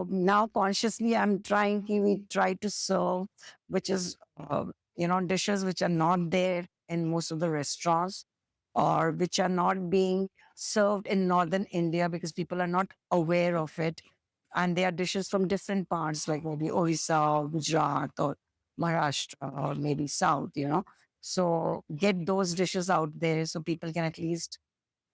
now consciously I'm trying we try to serve, which is dishes which are not there in most of the restaurants, or which are not being served in northern India because people are not aware of it. And they are dishes from different parts, like maybe Orissa or Gujarat or Maharashtra or maybe South. So get those dishes out there so people can at least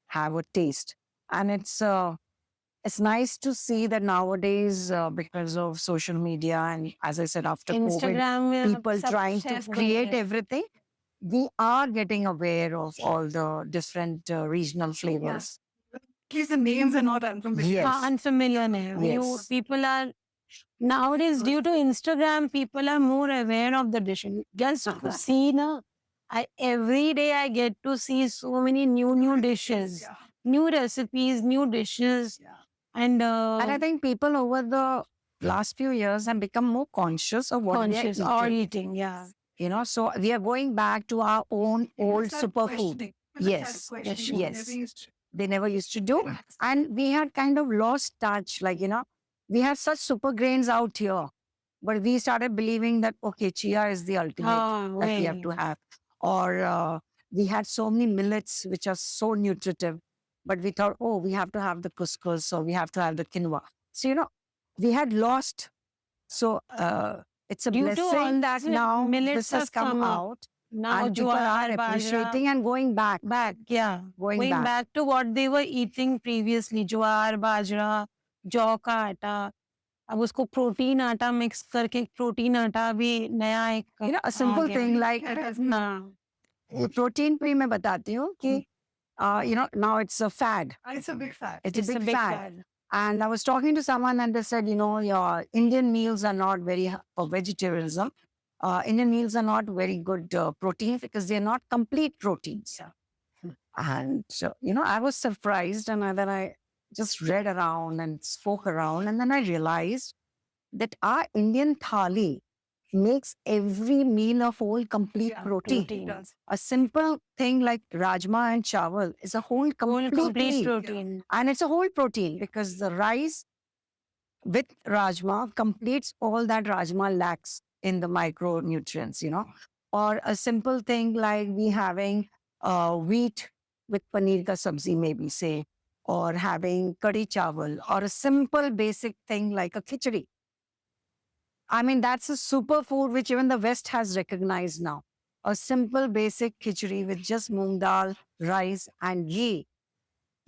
have a taste. And it's nice to see that nowadays, because of social media and, as I said, after COVID, Instagram में people सब trying to chef create बन गए. everything, we are getting aware of all the different regional flavors. At least the names are not unfamiliar. Yes. हाँ, unfamiliar है. Yes. People are nowadays, due to Instagram, people are more aware of the dish. Just to see na, every day I get to see so many new dishes, Yeah. new recipes, new dishes, Yeah. and And I think people over the last few years have become more conscious of what conscious they're or eating. eating. Yeah. So we are going back to our own old superfood. Yes. Yes. They never used to do. And we had kind of lost touch. Like, we had such super grains out here. But we started believing that, okay, chia is the ultimate that we have to have. Or we had so many millets which are so nutritive. But we thought, oh, we have to have the couscous or we have to have the quinoa. So, we had lost. So it's a Due to all blessing that now millets this has have come come up. out. Now And people are jowar, appreciating bajra, and going back. yeah, Going back. to what they were eating previously. Jowar, bajra, जौ का आटा. अब उसको protein आटा mix करके protein आटा भी नया एक A simple thing like हाँ. protein पे मैं बताती हूँ कि now it's a fad. It's a big fact. It's a big fad. And I was talking to someone and they said, your Indian meals are not very for vegetarianism. Indian meals are not very good proteins because they're not complete proteins. And so, I was surprised, and then I just read around and spoke around, and then I realized that our Indian thali makes every meal a whole complete Yeah, protein. it does. A simple thing like rajma and chawal is a whole complete, complete meal. protein. And it's a whole protein because the rice with rajma completes all that rajma lacks in the micronutrients, Or a simple thing like we having wheat with paneer ka sabzi, maybe say, or having kadi chawal, or a simple basic thing like a khichdi. I mean, that's a superfood which even the West has recognized now. A simple basic khichdi with just moong dal, rice, and ghee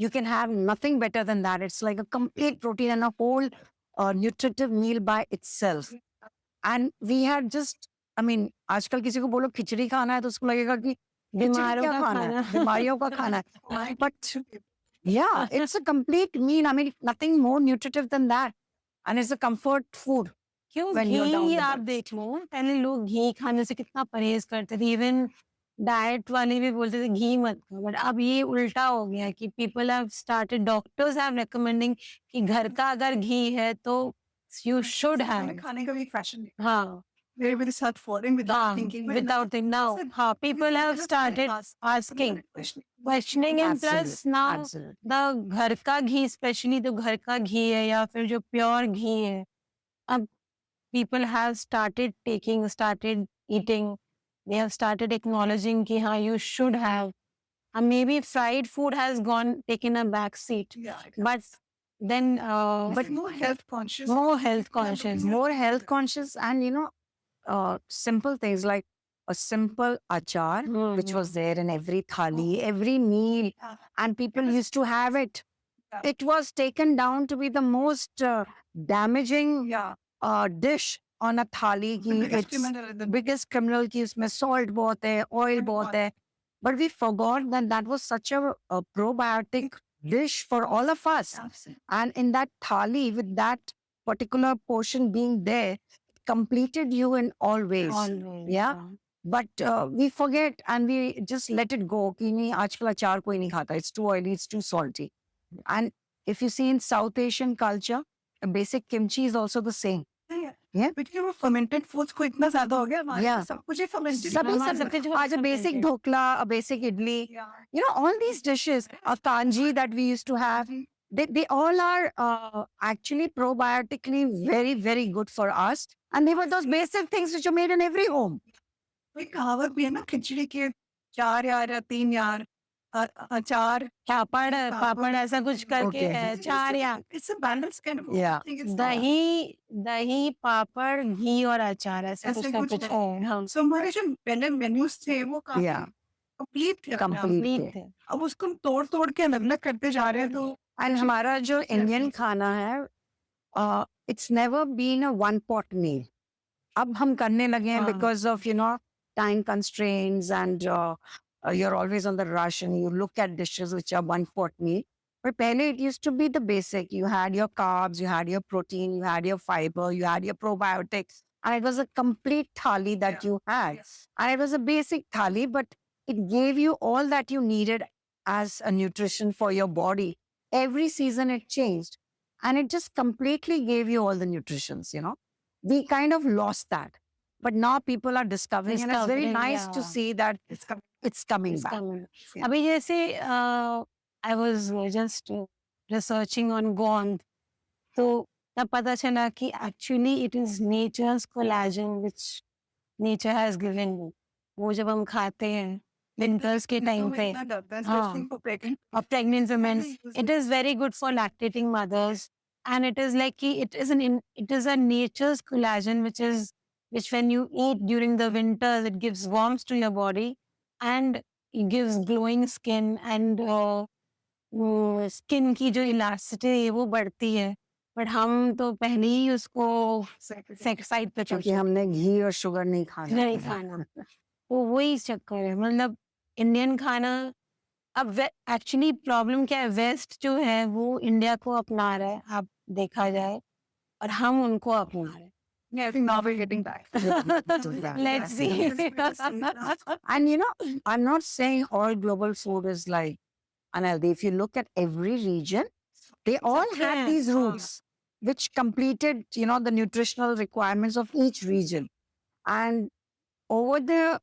you can have nothing better than that. It's like a complete protein and a whole nutritive meal by itself. And we had just, I mean, आजकल किसी को बोलो खिचड़ी खाना है तो उसको लगेगा कि खिचड़ी बीमारों क्या का खाना है, खाना। बीमारियों का खाना है. But yeah, it's a complete meal. I mean, nothing more nutritive than that. And it's a comfort food. क्यों when you're down ghee the आप dumps. देख लो, पहले लोग घी खाने से कितना परहेज करते थे, इवन डाइट वाले भी बोलते थे घी मत खाओ, बट अब ये उल्टा हो गया कि people have started, doctors have recommending कि घर का अगर घी है तो यू शुड हैव। खाने का भी एक फैशन है। हाँ, They really start falling without thinking. But without it now, हाँ, people have started asking, questioning, and plus now Absolutely. the घर का घी, स्पेशली तो घर का घी है या फिर जो प्योर घी है, अब people have started eating, they have started acknowledging कि हाँ, you should have, and maybe fried food has taken a back seat, Yeah, but then but more health conscious. more health conscious. More health conscious, and simple things like a simple achar, which was there in every thali, every meal, Yeah. and people was- used to have it. Yeah. It was taken down to be the most damaging Yeah. dish on a thali. The biggest It's criminal in the biggest criminal ki usme salt bahut hai, oil bahut hai. But we forgot that that was such a probiotic dish for all of us. Absolutely. And in that thali, with that particular portion being there, it completed you in all ways. Always, Yeah. But we forget and we just let it go. Ki nahi, aajkal achar koi nahi khata. It's too oily, it's too salty. And if you see in South Asian culture, a basic kimchi is also the same. Yeah. Yeah. Because वो fermented foods को इतना ज़्यादा हो गया, हमारे Yeah. यहाँ सब कुछ ही fermented Sabhi है। sab कुछ आज a basic fermented. dhokla, a basic idli, Yeah. all these dishes, a kanji that we used to have, they all are actually probiotically very, very good for us. And they were those basic things which are made in every home. एक कहावत भी है ना, खिचड़ी के 4 यार या 3 यार, अचार, पापड़ ऐसा कुछ करके Okay. है, 4 या It's a balance kind of Yeah. thing. It's दही, पापड़, घी और अचार, ऐसा ऐसे कुछ ना कुछ कुछ है। हाँ, So हमारे जो पहले menus थे वो काफी Yeah. complete थे अपने आप में। Complete. complete थे। अब उसको हम तोड़ के अलग अलग करते जा रहे हैं तो And हमारा जो Indian खाना है, it's never been a one pot meal. अब हम करने लगे हैं हाँ। because of time constraints and you're always on the rush and you look at dishes which are one pot meal. But पहले it used to be the basic. You had your carbs, you had your protein, you had your fiber, you had your probiotics, and it was a complete thali that you had. Yes. And it was a basic thali, but it gave you all that you needed as a nutrition for your body. Every season it changed. And it just completely gave you all the nutritions. We kind of lost that. But now people are discovering, and it's very Discovering, nice to yeah. see that It's coming. it's coming It's back. coming. Yeah. अभी जैसे I was just researching on Gond, तो तब पता चला कि actually it is nature's collagen which nature has given you. वो जब हम खाते हैं winters के time पे, इतना डरता है, हाँ। especially for pregnant. of pregnant women, use it is very good for lactating mothers, and it is like कि it is a nature's collagen which when you eat during the winters it gives warmth to your body and it gives glowing skin and skin की जो elasticity है वो बढ़ती है, but हम तो पहले ही उसको साइड पे क्योंकि हमने घी और शुगर नहीं खाना. नहीं खाना, तो वही चक्कर है। मतलब इंडियन खाना अब एक्चुअली प्रॉब्लम क्या है, वेस्ट जो है वो इंडिया को अपना रहा है, आप देखा जाए, और हम उनको अपना रहे हैं। Yeah, I think now we're getting back. Let's see. And I'm not saying all global food is like unhealthy. If you look at every region, they all had different. these roots which completed, the nutritional requirements of each region. And over the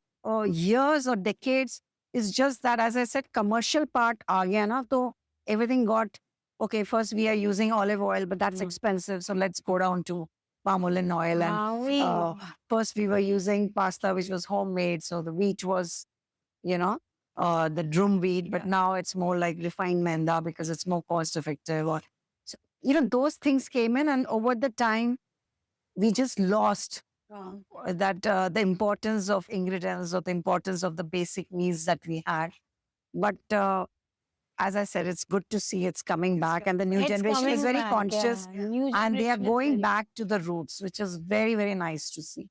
years or decades, it's just that, as I said, commercial part aa gaya na, so everything got, okay, first we are using olive oil, but that's expensive, so let's go down to palm oil and oil. And हाँ, वही। first we were using pasta which was homemade, so the wheat was the drum wheat, but now it's more like refined maida because it's more cost effective. Or so those things came in, and over the time we just lost that the importance of ingredients or the importance of the basic needs that we had. But as I said, it's good to see it's coming back, and the new It's generation is coming very back, conscious, yeah. New and they are generation is going very- back to the roots, which is very, very nice to see.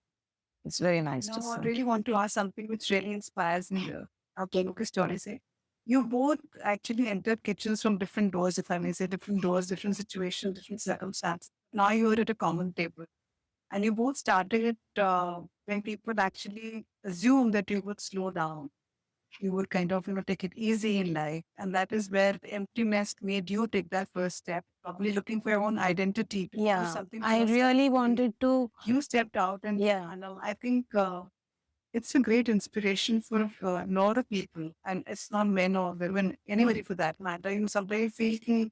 It's very nice to Now, I see. really want to ask something which really inspires me here. Okay, Lucas story say. You both actually entered kitchens from different doors, if I may say, different doors, different situations, different circumstances. Now you're at a common table. And you both started it when people actually assume that you would slow down. You would kind of, take it easy in life. And that is where the empty nest made you take that first step, probably looking for your own identity. To do Yeah, something for I yourself. really wanted to. You stepped out, and Yeah. I think it's a great inspiration for a lot of people. And it's not men or women, anybody for that matter. Somebody feeling,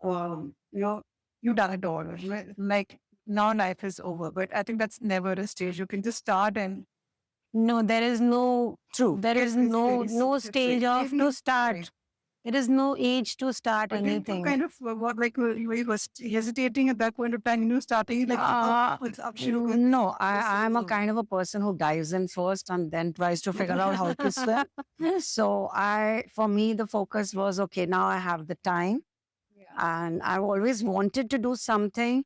you know, you done it all. Right? Like now life is over. But I think that's never a stage. You can just start and No, there is no. True. There is no it's stage of even- to start. right. There is no age to start But then you anything. kind of what like you was hesitating at that point of time, starting like it's up to No, I'm a kind of a person who dives in first and then tries to figure out how to swim. So for me, the focus was, okay, now I have the time, and I've always wanted to do something.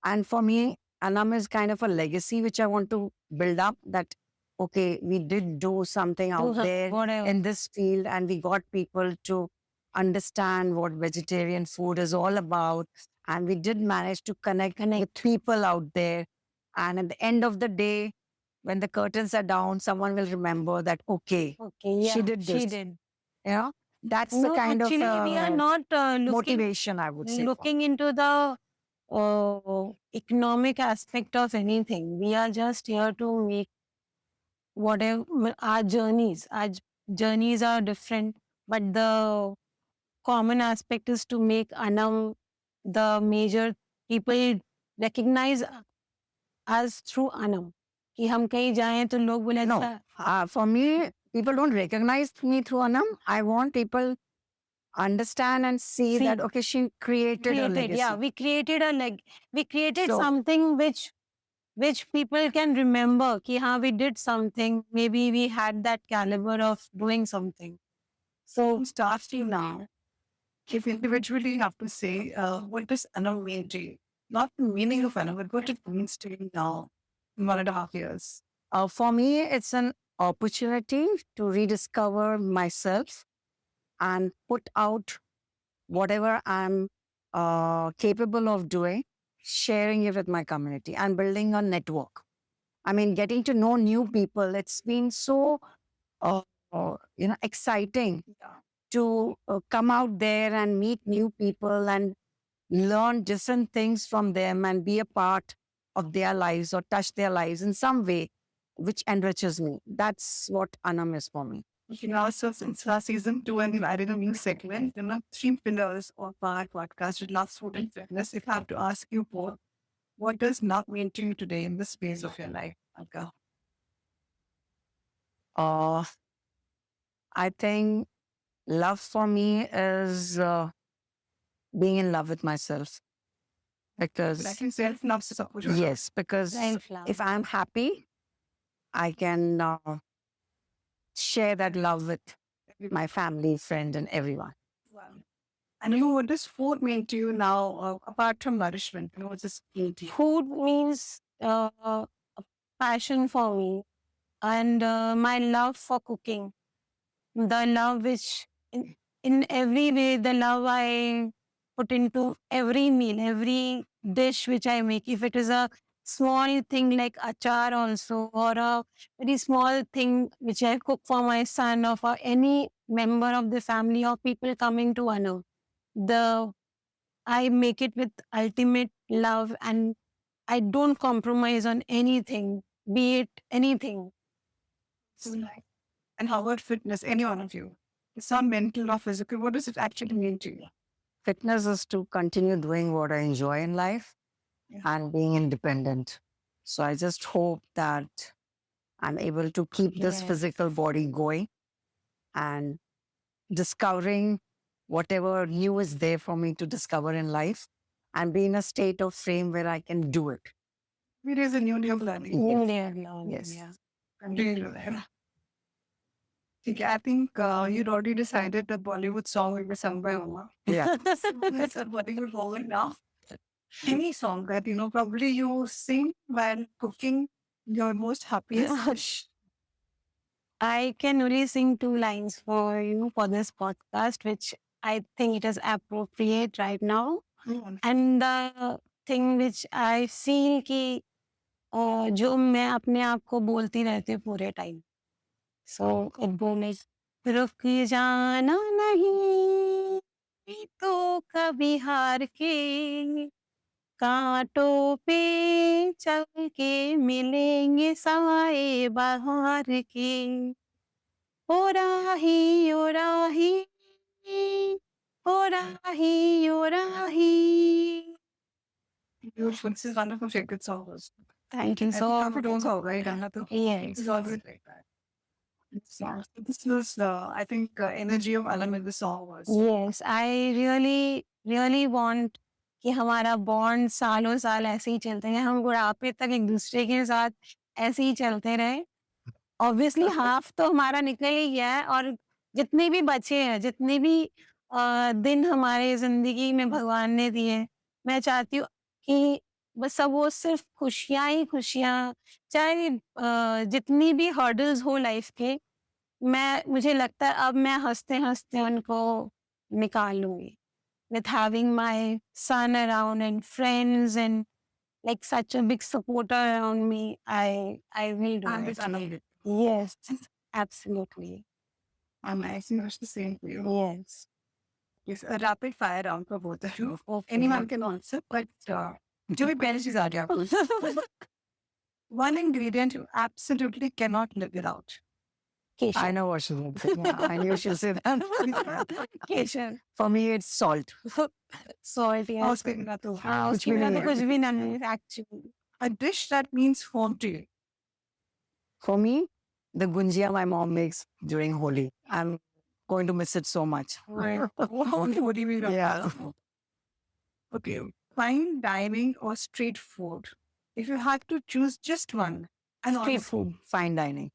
And for me, Anam is kind of a legacy which I want to build up, that, okay, we did do something out there Whatever. in this field, and we got people to understand what vegetarian food is all about. And we did manage to connect with people out there. And at the end of the day, when the curtains are down, someone will remember that, okay, Okay, yeah, she did this. She did. You know, that's the No, kind actually, we are of not looking motivation, I would say. for looking into the economic aspect of anything. We are just here to make whatever our journeys. Journeys are different, but the common aspect is to make Anam the major. People recognize us through Anam. कि हम कहीं जाएं तो लोग बोले No. अच्छा For me, people don't recognize me through Anam. I want people understand and see that, okay, she created a legacy. yeah, we created we created So- something which people can remember कि हाँ we did something, maybe we had that caliber of doing something. So starts to now. If individually you have to say, what does Anam mean to you? Not the meaning of Anam, but what it means to you now, in 1.5 years. For me, it's an opportunity to rediscover myself and put out whatever I'm capable of doing, sharing it with my community and building a network. I mean, getting to know new people. It's been so, exciting to come out there and meet new people and learn different things from them and be a part of their lives or touch their lives in some way, which enriches me. That's what Anam is for me. Okay, now, so since season 2 and we've added a new segment, there are 3 pillars of our podcast with last food and fitness. If I have to ask you both, what does not mean to you today in this phase of your life, Alka? I think love for me is being in love with myself. Because, Like in self-love, support. yes, because Self-love. if I'm happy, I can share that love with my family, friend, and everyone. Wow. And what does food mean to you now, apart from nourishment? What does it mean to you? Food means a passion for me and my love for cooking. The love which in every way, the love I put into every meal, every dish which I make. If it is a small thing like achar also, or a very small thing which I cook for my son or for any member of the family or people coming to Anu, I make it with ultimate love and I don't compromise on anything, be it anything. So, like, and how about fitness? Any one of you? It's not mental or physical. What does it actually mean to you? Fitness is to continue doing what I enjoy in life and being independent. So I just hope that I'm able to keep this Yes. physical body going and discovering whatever new is there for me to discover in life and be in a state of frame where I can do it. It is a new learning. New layer learning, Yes. yeah. Continue to learn. Okay, I think you'd already decided the Bollywood song will be sung by Uma. Yeah. That's a Bollywood forward now. Any song that probably you sing while cooking, you're most happiest. I can only sing two lines for for this podcast, which I think it is appropriate right now. Mm. And the thing which I feel कि जो मैं अपने आप को बोलती रहती हूँ पूरे time. So it goes like, रुक जाना नहीं तो कभी हार के कांटों पे चल के मिलेंगे साए बाहर के ओ राही ओ राही ओ राही ओ राही. Beautiful. This is one of my favorite songs. Thank you I so have much. it also, right? Anna, too. Yes. It's always like that. This was, I think, energy of Alam in the song was. Yes, I really want कि हमारा bond सालों साल ऐसे ही चलते रहे, हम बुढ़ापे तक एक दूसरे के साथ ऐसे ही चलते रहे. ऑब्वियसली हाफ तो हमारा निकल ही गया है और जितने भी बचे हैं, जितने भी दिन हमारे जिंदगी में भगवान ने दिए, मैं चाहती हूँ कि बस सब वो सिर्फ खुशियाँ ही खुशियाँ, चाहे जितनी भी हर्डल्स हो लाइफ के, मुझे लगता है अब मैं हँसते-हँसते उनको निकाल लूँगी. With having my son around and friends and like such a big supporter around me, I will do And it. it's Anam. Yes, absolutely. I'm actually much the same for you. Yes. Yes, a rapid fire round for both of you. Okay. Anyone can answer, but जो भी पहली चीज आ जाए आपको. One ingredient you absolutely cannot live without. Keshav. I know what she's going to say. Yeah, I knew she'll say that. Keshav. For me, it's salt. Salt, yes. House cleaning ना तो. हाँ, कुछ उसके भी बिना नहीं तो है. कुछ भी नहीं है, actually. A dish that means home to you. For me, the gunjia my mom makes during Holi. I'm going to miss it so much. Right. What do you mean? Yeah. Okay. Fine dining or street food? If you had to choose just one. And Street food. Fine dining.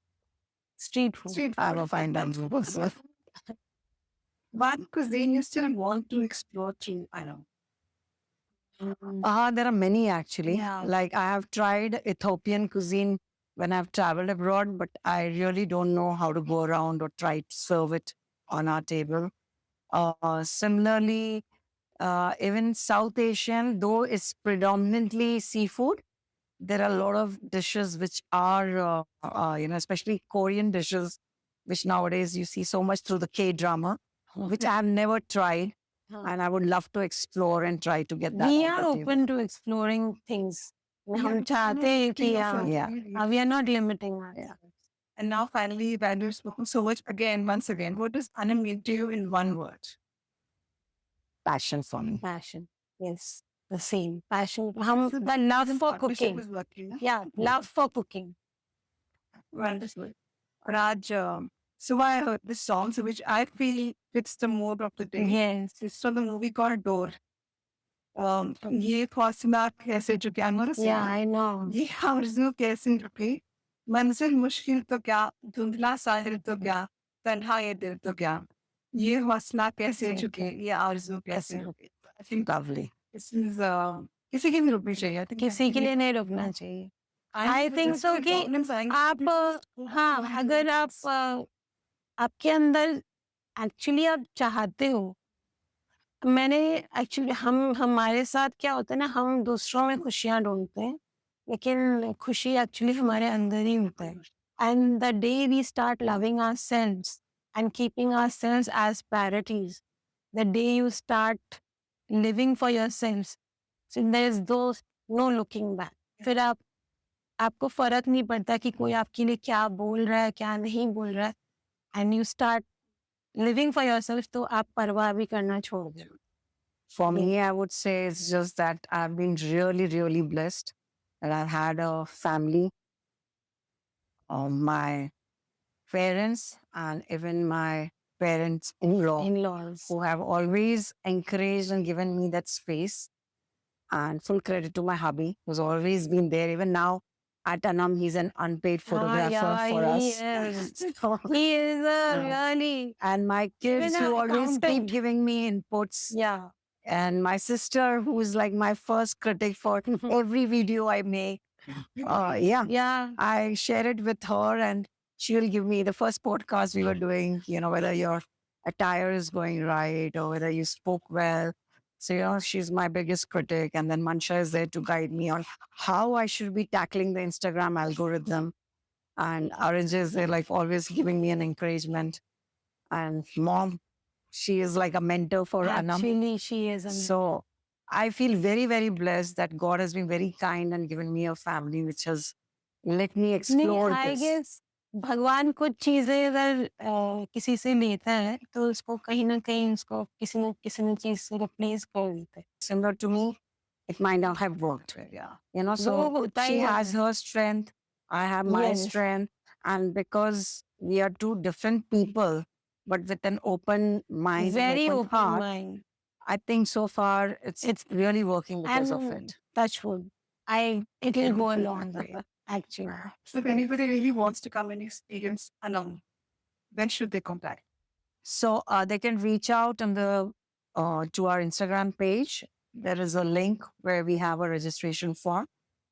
Street food. Street I'm food. a fine dining person. One cuisine you still want to explore through, I know. There are many actually. Yeah. Like I have tried Ethiopian cuisine when I've traveled abroad, but I really don't know how to go around or try to serve it on our table. Similarly, even South Asian, though it's predominantly seafood, there are a lot of dishes which are, especially Korean dishes, which nowadays you see so much through the K-drama, which I have never tried. And I would love to explore and try to get that. We on are the table. open to exploring things. हम चाहते हैं कि Yeah. we are not limiting ourselves. Yeah. And now finally, when you've spoken so much once again, what does Anam mean to you in one word? Passion for me. Passion. Yes, the same. Passion. The love for Partnership cooking. is working. Yeah, love for cooking. Wonderful. Raj, so I heard this song, so which I feel fits the mood of the day. Yes. It's from the movie called Door. ये फासला कैसे चुके I'm Yeah, I know. ये आरज़ू कैसे रुके मंजिल मुश्किल तो क्या धुंधला साहिल तो क्या तन्हा ये दिल तो क्या ये हौसला कैसे चुके ये आरज़ू कैसे रुके I think Lovely. this is किसी की भी रुकनी चाहिए I think किसी के लिए नहीं रुकना चाहिए. I think so कि आप हाँ अगर आप आपके अंदर एक्चुअली आप चाहते हो. मैंने एक्चुअली हमारे साथ क्या होता है ना, हम दूसरों में खुशियाँ ढूंढते हैं लेकिन खुशी एक्चुअली हमारे अंदर ही होता है. And the day we start loving ourselves and keeping ourselves as priorities, the day you start living for yourselves, so there is no looking back. फिर आपको फर्क नहीं पड़ता कि कोई आपके लिए क्या बोल रहा है क्या नहीं बोल रहा है. And you start living for yourself, तो आप परवाह भी करना छोड़ दो. For me, I would say it's just that I've been really, really blessed that I've had a family, my parents, and even my parents-in-law In-laws. who have always encouraged and given me that space. And full credit to my hubby, who's always been there. Even now, at Anam. He's an unpaid photographer yeah, for he us. is. So, He is Yeah. really and my kids even who a always keep accountant. giving me inputs. Yeah. And my sister, who is like my first critic for every video I make. Yeah, Yeah. I share it with her, and she'll give me the first podcast we were doing, whether your attire is going right or whether you spoke well. So, she's my biggest critic. And then Mansha is there to guide me on how I should be tackling the Instagram algorithm. And Orange is there, like always giving me an encouragement. And mom, she is like a mentor for Anam. Actually, she is a So I feel very, very blessed that God has been very kind and given me a family which has let me नहीं, explore I this. Guess भगवान कुछ चीजें अगर किसी से लेता है तो उसको कहीं ना कहीं उसको किसी न चीज से रिप्लेस कर देता है Similar to me, it might not have worked. Yeah. वो So होता she ही has है her strength, I have my Yes. strength. And because we are two different people, but with an open mind, very and open heart, mind I think so far it's really working because of and it. touch wood it will go a long way actually So if anybody really wants to come and experience Anam, when should they contact? So they can reach out on the to our Instagram page. There is a link where we have a registration form,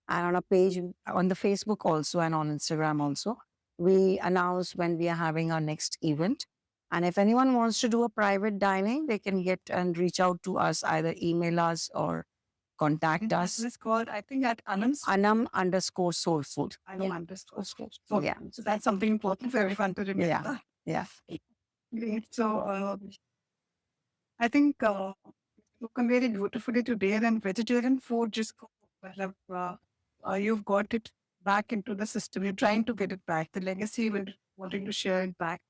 and on a page on the Facebook also and on Instagram also, we announce when we are having our next event. And if anyone wants to do a private dining, they can get and reach out to us, either email us or contact us. It's called, I think, at Anam's Anam_soul food. Anam Yeah. underscore. So, Yeah. so that's something important for everyone to remember. Yeah. Great. So I think you conveyed it beautifully today. And vegetarian food just you've got it back into the system. You're trying to get it back. The legacy you're wanting to share it back.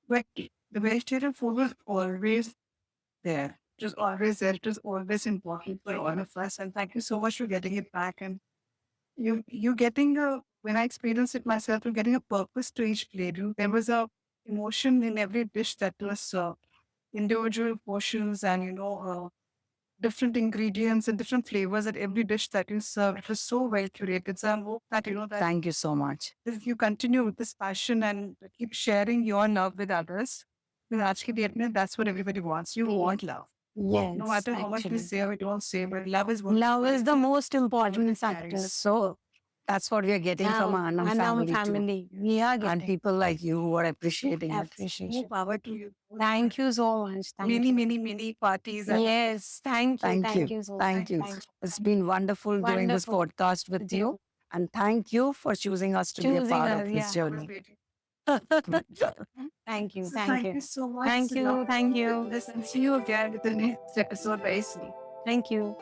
But the vegetarian food was always there. It was always there. It was always important for all of us. And thank you so much for getting it back. And you getting when I experienced it myself, you're getting a purpose to each plate. There was a emotion in every dish that was individual portions and different ingredients and different flavors at every dish that you serve. It was so well curated. So I hope that that Thank you so much. if you continue with this passion and keep sharing your love with others, then actually that's what everybody wants. You want love. yes No matter how much we actually. say or we don't say, but love is what love is the most important factor So that's what we are getting from our Anam Anam family, too. family we are And getting people like you who are appreciating it. appreciation more power to you. thank you so much thank Many, you. many parties. And Yes, thank you. Thank you. So Thank much. you. It's been wonderful doing this Wonderful. podcast with you. And thank you for choosing us to be a Choosing part us, of this yeah. journey. Thank you. So Thank you. so much. Thank you. Thank you. Listen, see you again with the next episode very soon. Thank you.